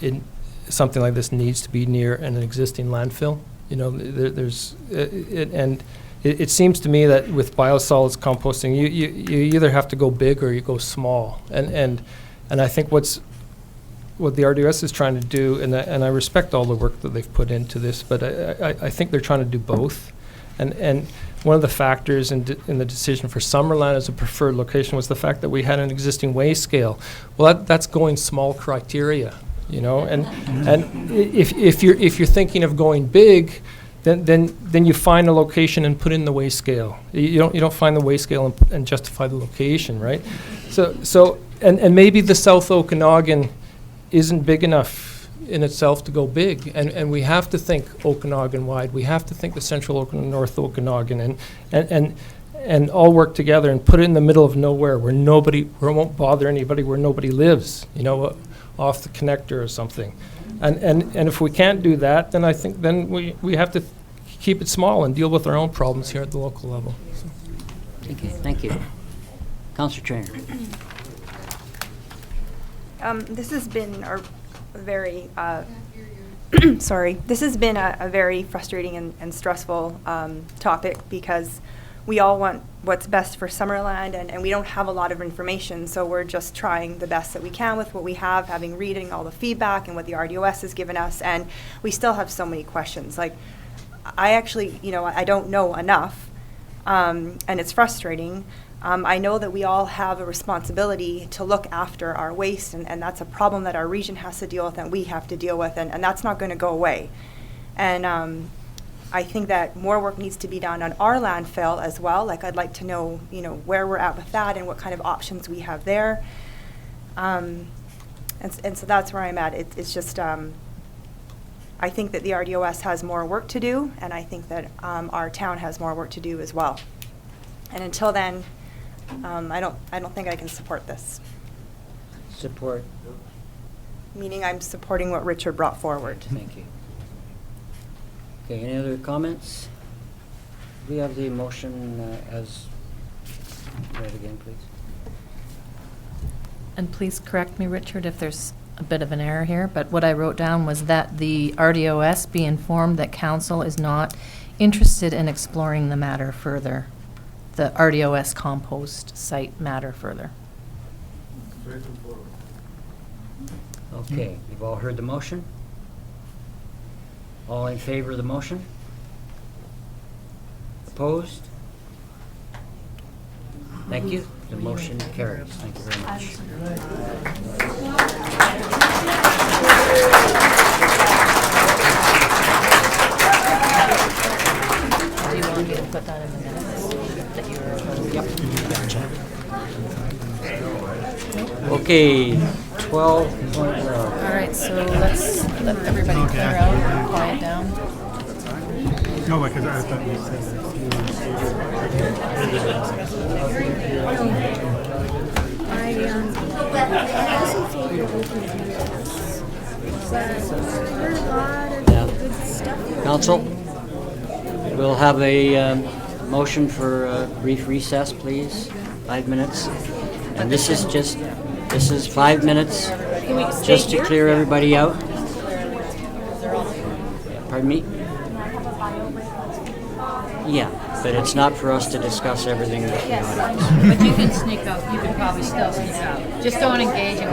in something like this needs to be near an existing landfill. It seems to me that with biosolids composting, you either have to go big or you go small. And I think what the RDS is trying to do, and I respect all the work that they've put into this, but I think they're trying to do both. And one of the factors in the decision for Summerland as a preferred location was the fact that we had an existing weigh scale. Well, that's going small criteria, And if you're thinking of going big, then you find a location and put in the weigh scale. You don't find the weigh scale and justify the location, right? So maybe the South Okanagan isn't big enough in itself to go big, and we have to think Okanagan wide. We have to think the Central Okanagan, North Okanagan, and all work together and put it in the middle of nowhere where it won't bother anybody, where nobody lives, off the connector or something. And if we can't do that, then I think we have to keep it small and deal with our own problems here at the local level. So. Okay, thank you. Councillor Trainer. This has been a very, this has been a very frustrating and stressful topic, because we all want what's best for Summerland, and we don't have a lot of information, so we're just trying the best that we can with what we have, having reading all the feedback and what the RDOS has given us, and we still have so many questions. Like, I actually, I don't know enough, and it's frustrating. I know that we all have a responsibility to look after our waste, and that's a problem that our region has to deal with and we have to deal with, and that's not going to go away. And I think that more work needs to be done on our landfill as well. Like, I'd like to know, where we're at with that and what kind of options we have there. And so that's where I'm at. It's just, I think that the RDOS has more work to do, and I think that our town has more work to do as well. And until then, I don't think I can support this. Support. Meaning I'm supporting what Richard brought forward. Thank you. Okay, any other comments? We have the motion as read again, please. And please correct me, Richard, if there's a bit of an error here, but what I wrote down was that the RDOS be informed that council is not interested in exploring the matter further, the RDOS compost site matter further. Okay, you've all heard the motion? All in favor of the motion? Opposed? Thank you. The motion carries. Thank you very much. Do you want me to put that in the minutes? That you were... Okay, 12. All right, so let's let everybody clear out and quiet down. No, because I thought you Council, we'll have a motion for a brief recess, please. 5 minutes. And this is 5 minutes, just to clear everybody out. Pardon me? Yeah, but it's not for us to discuss everything with the audience. But you can sneak out, you can probably still sneak out. Just don't engage in